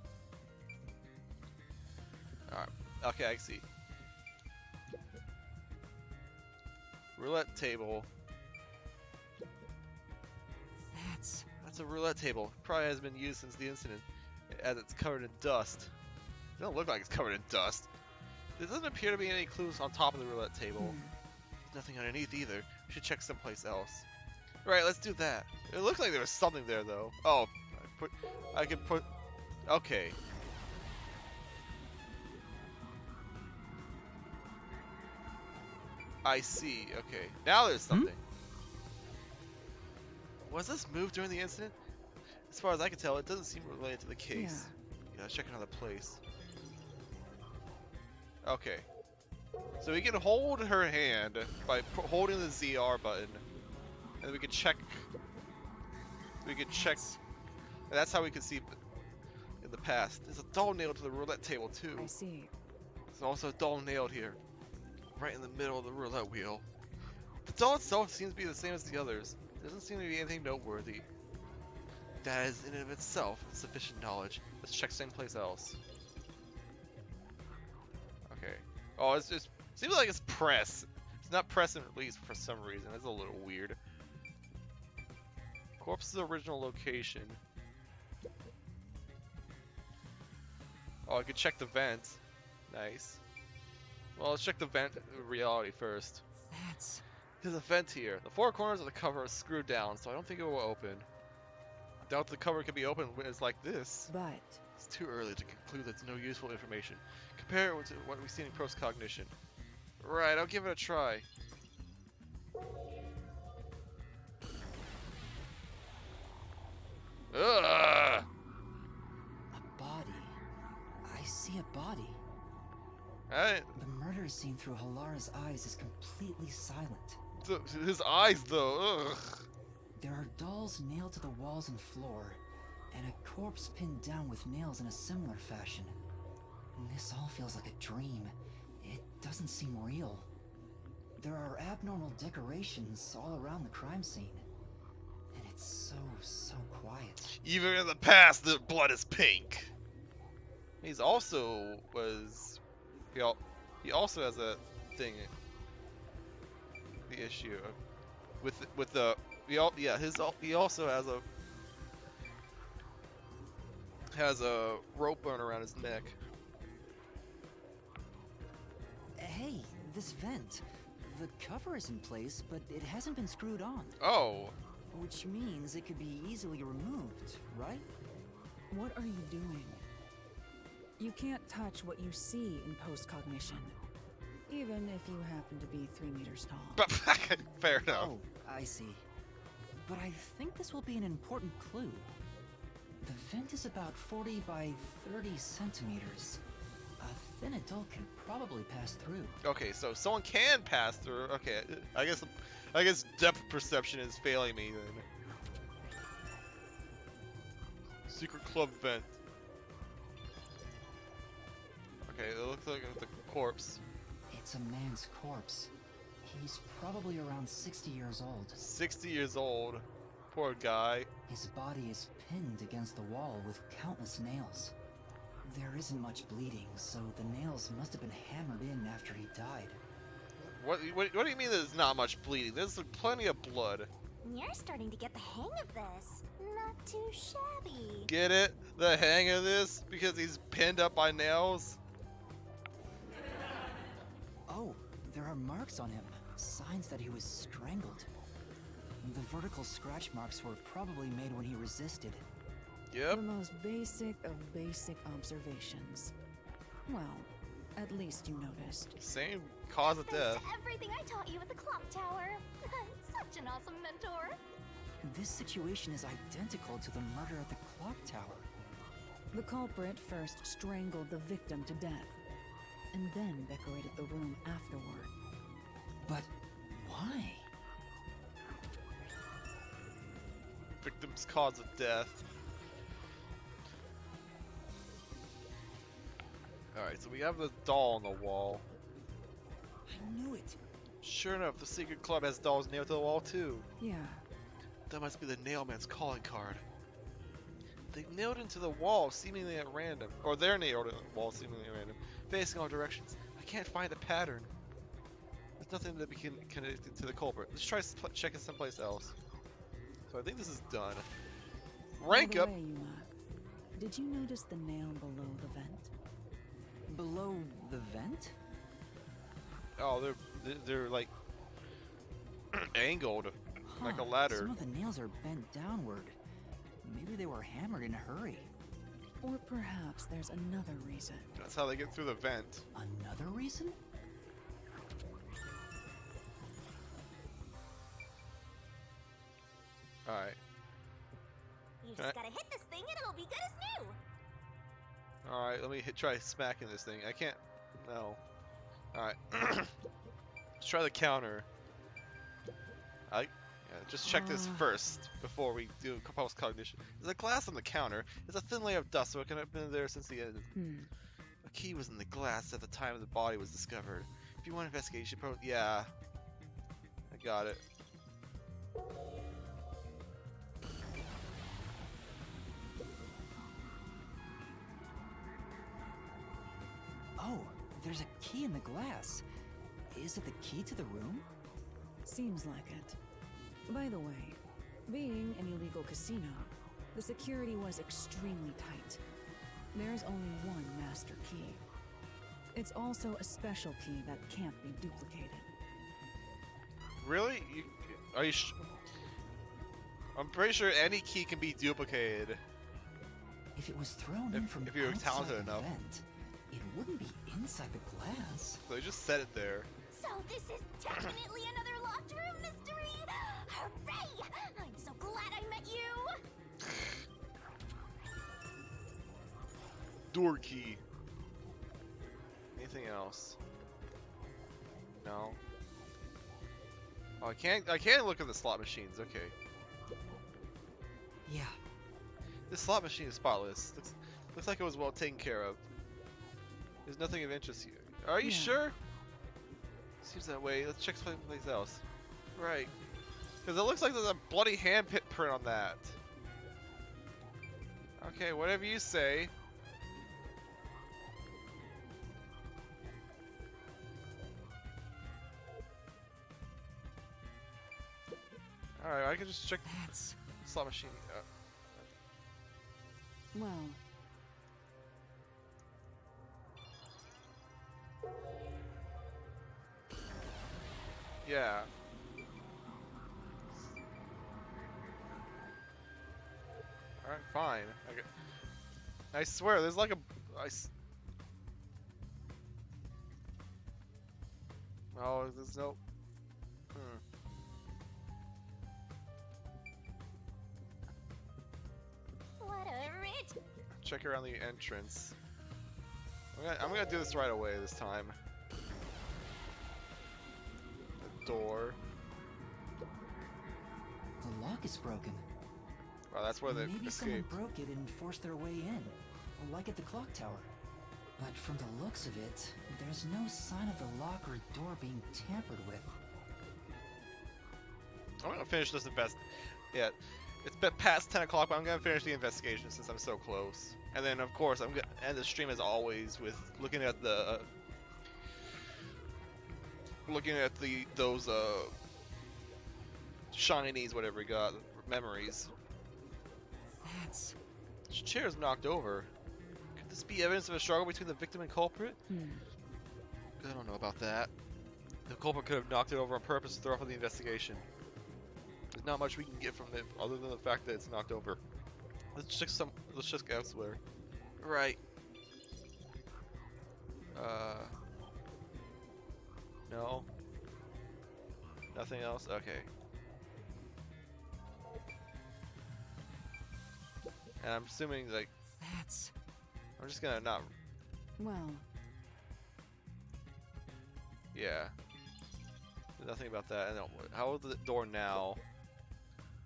Alright. Okay, I see. Roulette table. That's a roulette table. Probably has been used since the incident, as it's covered in dust. It doesn't look like it's covered in dust. There doesn't appear to be any clues on top of the roulette table. There's nothing underneath either. We should check someplace else. Right, let's do that. It looked like there was something there, though. Oh, I can put... Okay. I see. Okay. Now there's something. Was this moved during the incident? As far as I can tell, it doesn't seem related to the case. Yeah, let's check another place. Okay. So we can hold her hand by holding the ZR button. And we can check... And that's how we can see in the past. There's a doll nailed to the roulette table, too. I see. There's also a doll nailed here. Right in the middle of the roulette wheel. The doll itself seems to be the same as the others. There doesn't seem to be anything noteworthy. That is in and of itself sufficient knowledge. Let's check someplace else. Okay. Oh, it's just seems like it's press. It's not press and release for some reason. That's a little weird. Corpse's original location. Oh, I could check the vent. Nice. Well, let's check the vent reality first. There's a vent here. The four corners of the cover are screwed down, so I don't think it will open. I doubt the cover can be opened when it's like this. But it's too early to conclude there's no useful information. Compare it to what we've seen in post-cognition. Right, I'll give it a try. Ugh! A body. I see a body. The murder scene through Halara's eyes is completely silent. His eyes, though. Ugh. There are dolls nailed to the walls and floor, and a corpse pinned down with nails in a similar fashion. This all feels like a dream. It doesn't seem real. There are abnormal decorations all around the crime scene. And it's so quiet. Even in the past, the blood is pink. He also has a thing. The issue with the he also has a rope burn around his neck. Hey, this vent. The cover is in place, but it hasn't been screwed on. Oh. Which means it could be easily removed, right? What are you doing? You can't touch what you see in post-cognition, even if you happen to be 3 meters tall. Fair enough. Oh, I see. But I think this will be an important clue. The vent is about 40 by 30 centimeters. A thin adult can probably pass through. Okay, so someone can pass through. Okay, I guess depth perception is failing me then. Secret club vent. Okay, it looks like it's a corpse. It's a man's corpse. He's probably around 60 years old. 60 years old. Poor guy. His body is pinned against the wall with countless nails. There isn't much bleeding, so the nails must have been hammered in after he died. What do you mean there's not much bleeding? There's plenty of blood. You're starting to get the hang of this. Not too shabby. Get it? The hang of this? Because he's pinned up by nails? Oh, there are marks on him. Signs that he was strangled. The vertical scratch marks were probably made when he resisted. Yep. The most basic of basic observations. Well, at least you noticed. Same cause of Thanks death. to everything I taught you at the clock tower. Such an awesome mentor. This situation is identical to the murder at the clock tower. The culprit first strangled the victim to death, and then decorated the room afterward. But why? Victim's cause of death. Alright, so we have the doll on the wall. I knew it. Sure enough, the secret club has dolls nailed to the wall too. Yeah. That must be the nailman's calling card. They nailed into the wall seemingly at random. Or they're nailed in the wall seemingly at random. Facing all directions. I can't find a pattern. There's nothing that we can connect to the culprit. Let's try checking someplace else. So I think this is done. Rank up! By the way, Yuma, did you notice the nail below the vent? Below the vent? Oh, they're like angled, like a ladder. Some of the nails are bent downward. Maybe they were hammered in a hurry. Or perhaps there's another reason. That's how they get through the vent. Another reason? Alright. You just gotta hit this thing and it'll be good as new. Alright, let me try smacking this thing. I can't. No. Alright. Let's try the counter. Just check this first before we do post cognition. There's a glass on the counter. There's a thin layer of dust, so it could have been there since the end. A key was in the glass at the time the body was discovered. If you want investigation, yeah. I got it. Oh, there's a key in the glass. Is it the key to the room? Seems like it. By the way, being an illegal casino, the security was extremely tight. There's only one master key. It's also a special key that can't be duplicated. Really? Are you I'm pretty sure any key can be duplicated. If it was thrown in from if you're outside talented the enough. vent, it wouldn't be inside the glass. So they just set it there. So this is definitely another locked room mystery! Hooray! I'm so glad I met you! Door key. Anything else? No. Oh, I can't look at the slot machines. Okay. Yeah, This slot machine is spotless. Looks like it was well taken care of. There's nothing of interest here. Are you Yeah. sure? Seems that way. Let's check someplace else. Right. Because it looks like there's a bloody handprint on that. Okay, whatever you say. Alright, I can just check that's... the slot machine. Well, Yeah. Alright, fine. I swear, there's like a... Oh, there's no... What a rich... Check around the entrance. I'm gonna do this right away this time. The door. The lock is broken. Wow, that's where they Maybe someone escaped. broke it and forced their way in, like at the clock tower. But from the looks of it, there's no sign of the lock or door being tampered with. I'm gonna finish this invest. Yeah, it's been past 10 o'clock, but I'm gonna finish the investigation since I'm so close. And then, of course, I'm gonna end the stream as always with looking at the those shinies, whatever we got, memories. That's... This chair's knocked over. Could this be evidence of a struggle between the victim and culprit? I don't know about that. The culprit could have knocked it over on purpose to throw off the investigation. There's not much we can get from it other than the fact that it's knocked over. Let's check elsewhere. Right. No. Nothing else? Okay. And I'm assuming, like, that's... I'm just gonna not... well, Yeah. Nothing about that. And how is the door now?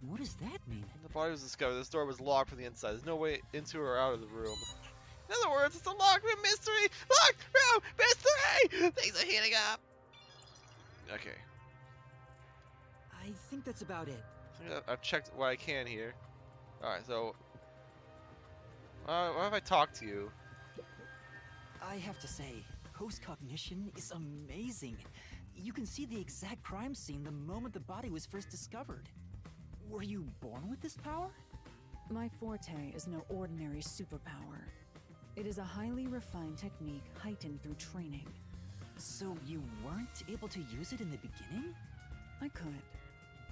What does that mean? When the body was discovered, this door was locked from the inside. There's no way into or out of the room. In other words, it's a locked room mystery! Locked room mystery! Things are heating up! Okay. I think that's about it. I've checked what I can here. Alright, so... what if I talk to you? I have to say, post-cognition is amazing. You can see the exact crime scene the moment the body was first discovered. Were you born with this power? my forte is no ordinary superpower. It is a highly refined technique heightened through training. So you weren't able to use it in the beginning? I could,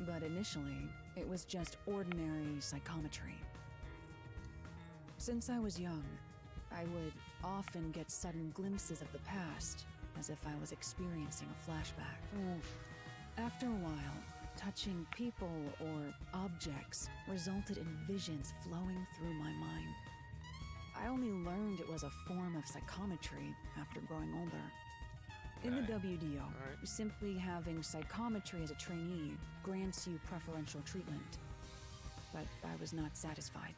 but initially, it was just ordinary psychometry. Since I was young, I would often get sudden glimpses of the past, as if I was experiencing a flashback. After a while, touching people or objects resulted in visions flowing through my mind. I only learned it was a form of psychometry after growing older. In the WDO, simply having psychometry as a trainee grants you preferential treatment. But I was not satisfied.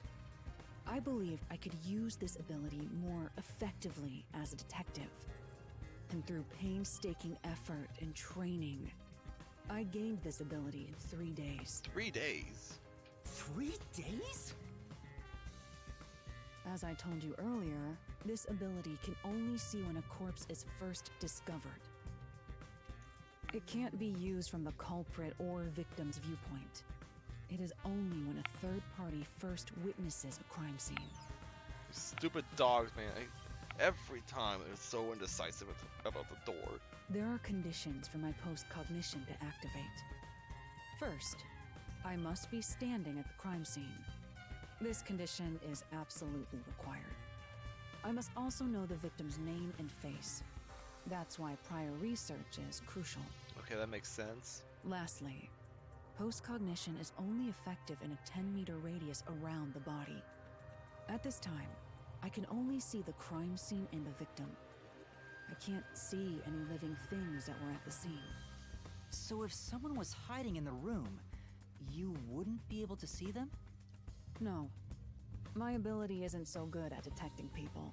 I believed I could use this ability more effectively as a detective. And through painstaking effort and training, I gained this ability in 3 days. 3 days? 3 days? As I told you earlier, this ability can only see when a corpse is first discovered. It can't be used from the culprit or victim's viewpoint. It is only when a third party first witnesses a crime scene. Stupid dogs, man. Every time they're so indecisive about the door. There are conditions for my post-cognition to activate. First, I must be standing at the crime scene. This condition is absolutely required. I must also know the victim's name and face. That's why prior research is crucial. Okay, that makes sense. Lastly, postcognition is only effective in a 10-meter radius around the body. At this time, I can only see the crime scene and the victim. I can't see any living things that were at the scene. So if someone was hiding in the room, you wouldn't be able to see them? No. My ability isn't so good at detecting people.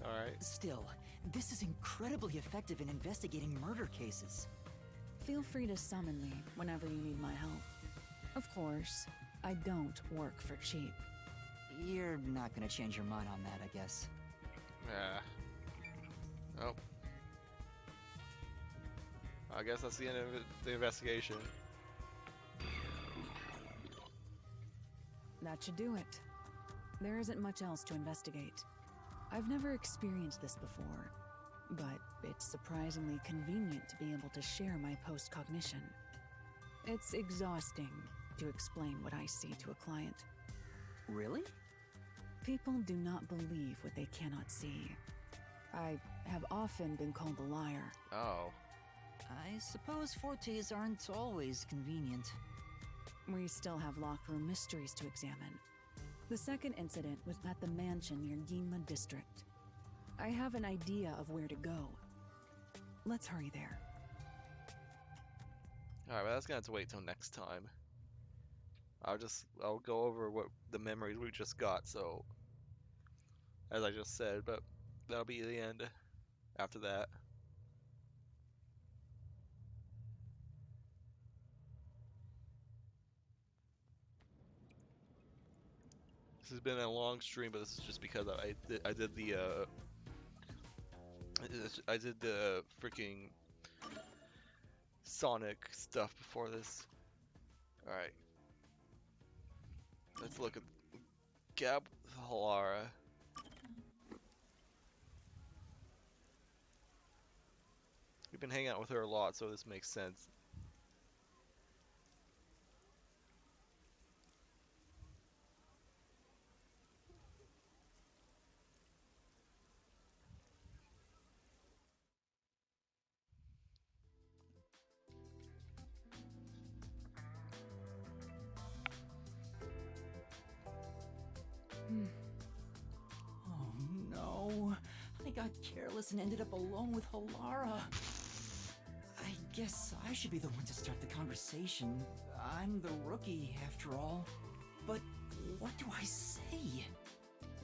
Alright. Still, this is incredibly effective in investigating murder cases. Feel free to summon me whenever you need my help. Of course, I don't work for cheap. You're not gonna change your mind on that, I guess. Yeah. Oh. I guess that's the end of the investigation. That should do it. There isn't much else to investigate. I've never experienced this before, but it's surprisingly convenient to be able to share my postcognition. It's exhausting to explain what I see to a client. Really? People do not believe what they cannot see. I have often been called a liar. Oh. I suppose fortes aren't always convenient. We still have locked room mysteries to examine. The second incident was at the mansion near Ginma District. I have an idea of where to go. Let's hurry there. Alright, well that's gonna have to wait till next time. I'll go over what the memories we just got, so as I just said, but that'll be the end after that. This has been a long stream, but this is just because I did the freaking Sonic stuff before this. All right, let's look at Gabhalara. We've been hanging out with her a lot, so this makes sense. Oh no, I got careless and ended up alone with Halara. I guess I should be the one to start the conversation. I'm the rookie, after all. But what do I say?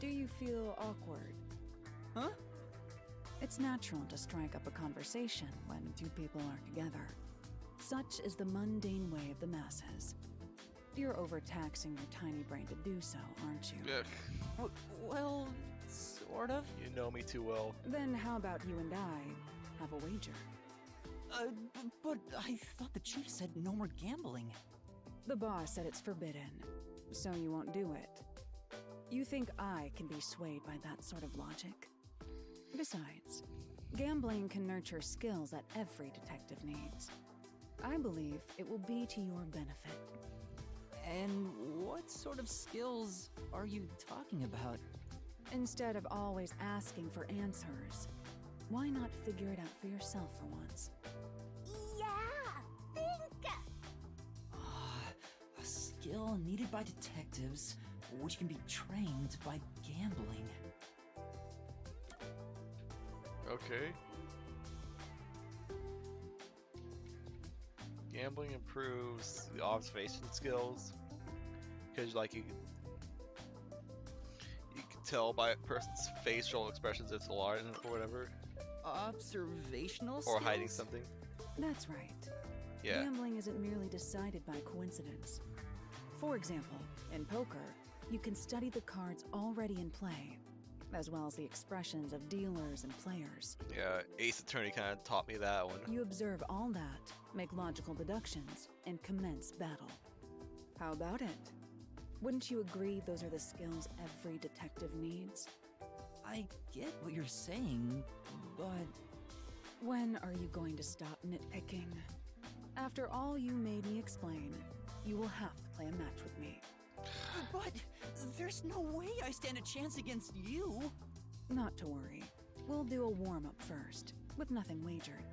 Do you feel awkward? Huh? It's natural to strike up a conversation when two people are together. Such is the mundane way of the masses. You're overtaxing your tiny brain to do so, aren't you? Ugh. Well, sort of. You know me too well. Then how about you and I have a wager? But I thought the chief said no more gambling. The boss said it's forbidden, so you won't do it. You think I can be swayed by that sort of logic? Besides, gambling can nurture skills that every detective needs. I believe it will be to your benefit. And what sort of skills are you talking about? Instead of always asking for answers, why not figure it out for yourself for once? Yeah, think! A skill needed by detectives, which can be trained by gambling. Okay. Gambling improves the observation skills because, like, you can tell by a person's facial expressions if it's a lie or whatever, Observational or skills? hiding something. That's right. Yeah. Gambling isn't merely decided by coincidence. For example, in poker, you can study the cards already in play, as well as the expressions of dealers and players. Yeah, Ace Attorney kind of taught me that one. You observe all that, make logical deductions, and commence battle. How about it? Wouldn't you agree those are the skills every detective needs? I get what you're saying, but... When are you going to stop nitpicking? After all you made me explain, you will have to play a match with me. But there's no way I stand a chance against you. Not to worry. We'll do a warm-up first. with nothing wagered.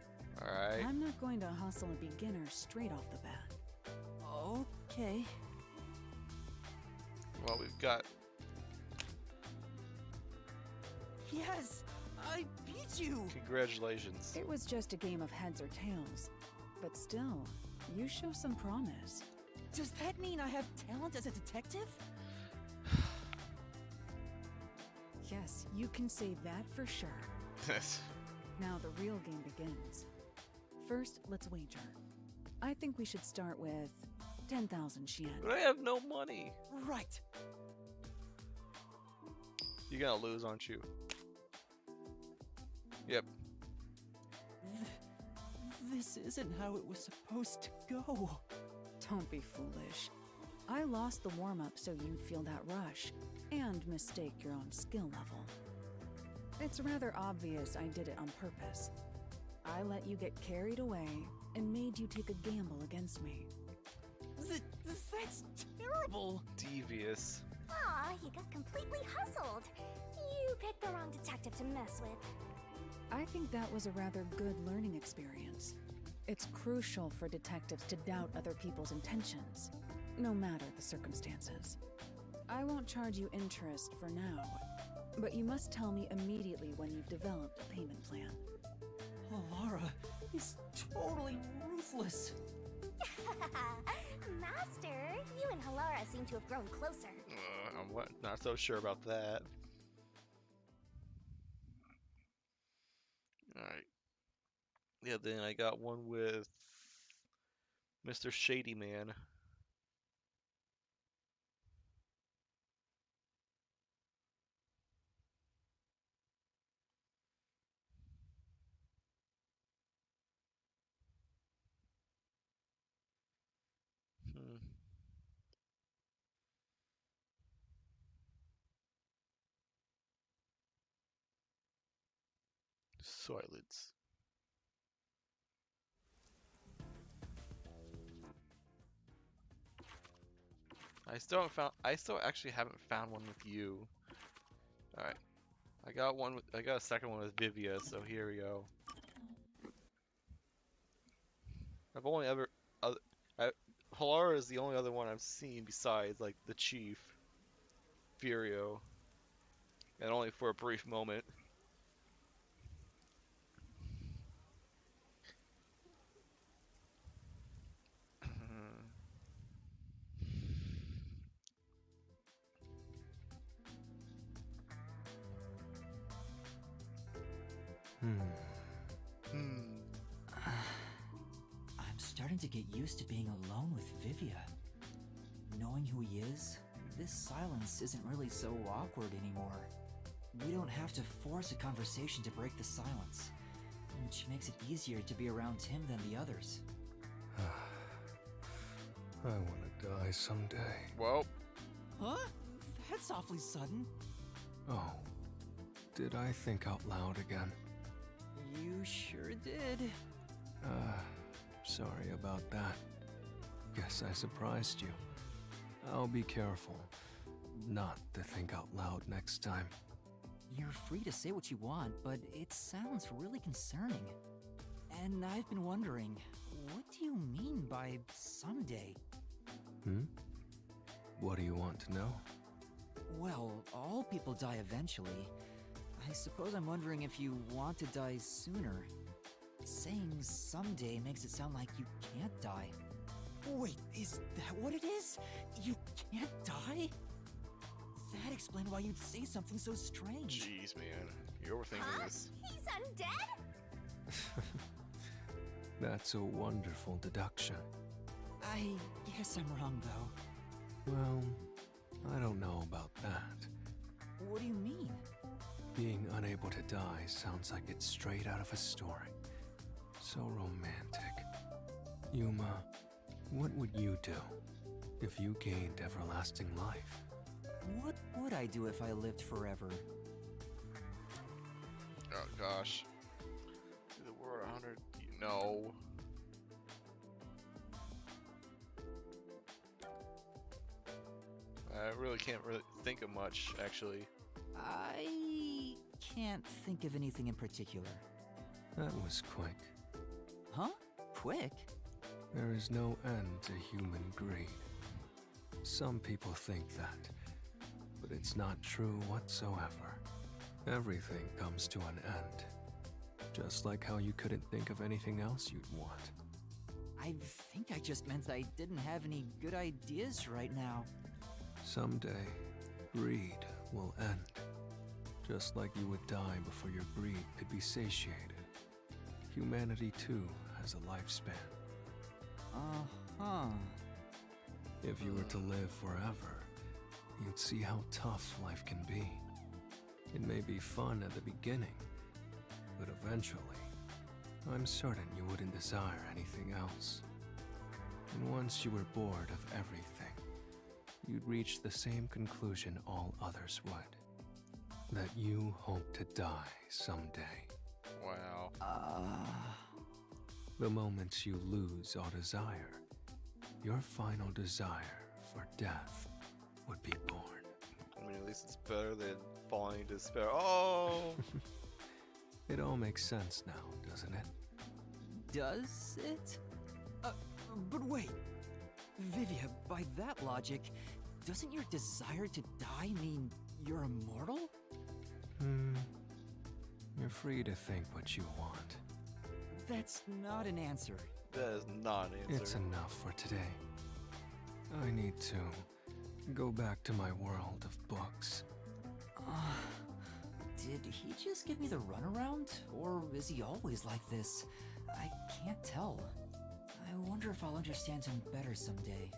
Alright. I'm not going to hustle a beginner straight off the bat. Okay. Well, we've got. Yes! I beat you! Congratulations. It was just a game of heads or tails. But still, you show some promise. Does that mean I have talent as a detective? Yes, you can say that for sure. Now the real game begins. First, let's wager. I think we should start with 10,000 Xian. But I have no money. Right. You're gonna lose, aren't you? Yep. This isn't how it was supposed to go. Don't be foolish. I lost the warm-up so you'd feel that rush, and mistake your own skill level. It's rather obvious I did it on purpose. I let you get carried away and made you take a gamble against me. That's terrible! Devious. Aw, you got completely hustled. You picked the wrong detective to mess with. I think that was a rather good learning experience. It's crucial for detectives to doubt other people's intentions, no matter the circumstances. I won't charge you interest for now, but you must tell me immediately when you've developed a payment plan. Alara is totally ruthless. Master, you and Halara seem to have grown closer. Not so sure about that. Alright. Yeah, then I got one with Mr. Shady Man. Silence. I still actually haven't found one with you. Alright. I got a second one with Vivia, so here we go. I've only ever Halara is the only other one I've seen besides like the Chief, Furio, and only for a brief moment. I'm starting to get used to being alone with Vivia. Knowing who he is, this silence isn't really so awkward anymore. We don't have to force a conversation to break the silence, which makes it easier to be around him than the others. I want to die someday. Well. Huh? That's awfully sudden. Oh, did I think out loud again? You sure did. Sorry about that. Guess I surprised you. I'll be careful not to think out loud next time. You're free to say what you want, but it sounds really concerning. And I've been wondering, what do you mean by someday? What do you want to know? Well, all people die eventually. I suppose I'm wondering if you want to die sooner. Saying someday makes it sound like you can't die. Wait, is that what it is? You can't die? That explains why you'd say something so strange. Jeez, man. You're overthinking this. He's undead? That's a wonderful deduction. I guess I'm wrong, though. Well, I don't know about that. What do you mean? Being unable to die sounds like it's straight out of a story. So romantic. Yuma, what would you do if you gained everlasting life? What would I do if I lived forever? Oh gosh. Do the word 100? No. I really can't think of much, actually. I can't think of anything in particular. That was quick. Huh? Quick? There is no end to human greed. Some people think that, but it's not true whatsoever. Everything comes to an end. Just like how you couldn't think of anything else you'd want. I think I just meant I didn't have any good ideas right now. Someday, greed will end. Just like you would die before your greed could be satiated. Humanity too has a lifespan. Uh-huh. If you were to live forever, you'd see how tough life can be. It may be fun at the beginning, but eventually, I'm certain you wouldn't desire anything else. And once you were bored of everything, you'd reach the same conclusion all others would. That you hope to die someday. Wow. The moment you lose all desire, your final desire for death would be born. I mean, at least it's better than falling into despair. Oh! It all makes sense now, doesn't it? Does it? But wait. Vivia, by that logic, doesn't your desire to die mean you're immortal? You're free to think what you want. That's not an answer. That is not an answer. It's enough for today. I need to go back to my world of books. Did he just give me the runaround? Or is he always like this? I can't tell. I wonder if I'll understand him better someday.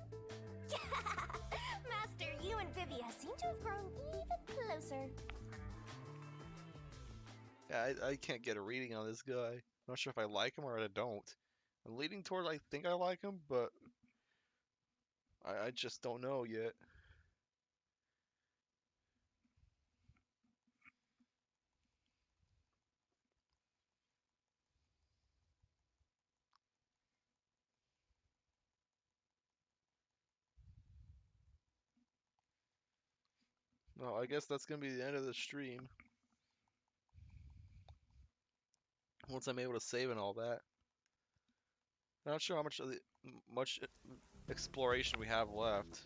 Master, you and Vivia seem to have grown even closer. Yeah, I can't get a reading on this guy. I'm not sure if I like him or I don't. I'm leaning toward I think I like him, but I just don't know yet. Well, I guess that's gonna be the end of the stream. Once I'm able to save and all that. Not sure how much of the much exploration we have left,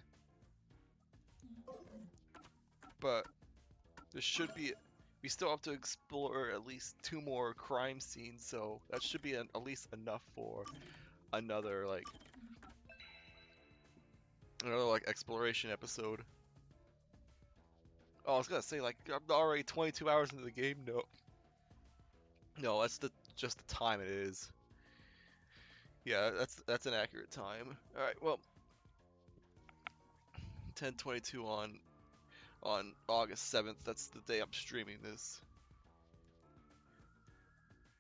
but there should be. We still have to explore at least 2 more crime scenes, so that should be at least enough for another like exploration episode. Oh, I was gonna say like I'm already 22 hours into the game. No, that's just the time it is. Yeah, that's an accurate time. All right, well, 10:22 on August 7th. That's the day I'm streaming this.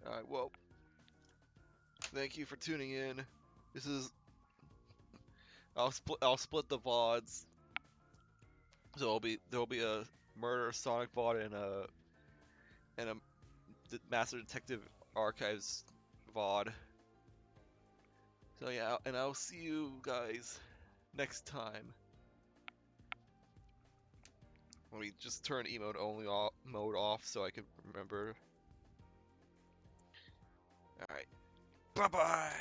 All right, well, thank you for tuning in. This is I'll split the VODs. So there'll be a Murder Sonic VOD and a Master Detective Archives VOD. So yeah, and I'll see you guys next time. Let me just turn emote only mode off so I can remember. Alright. Bye bye!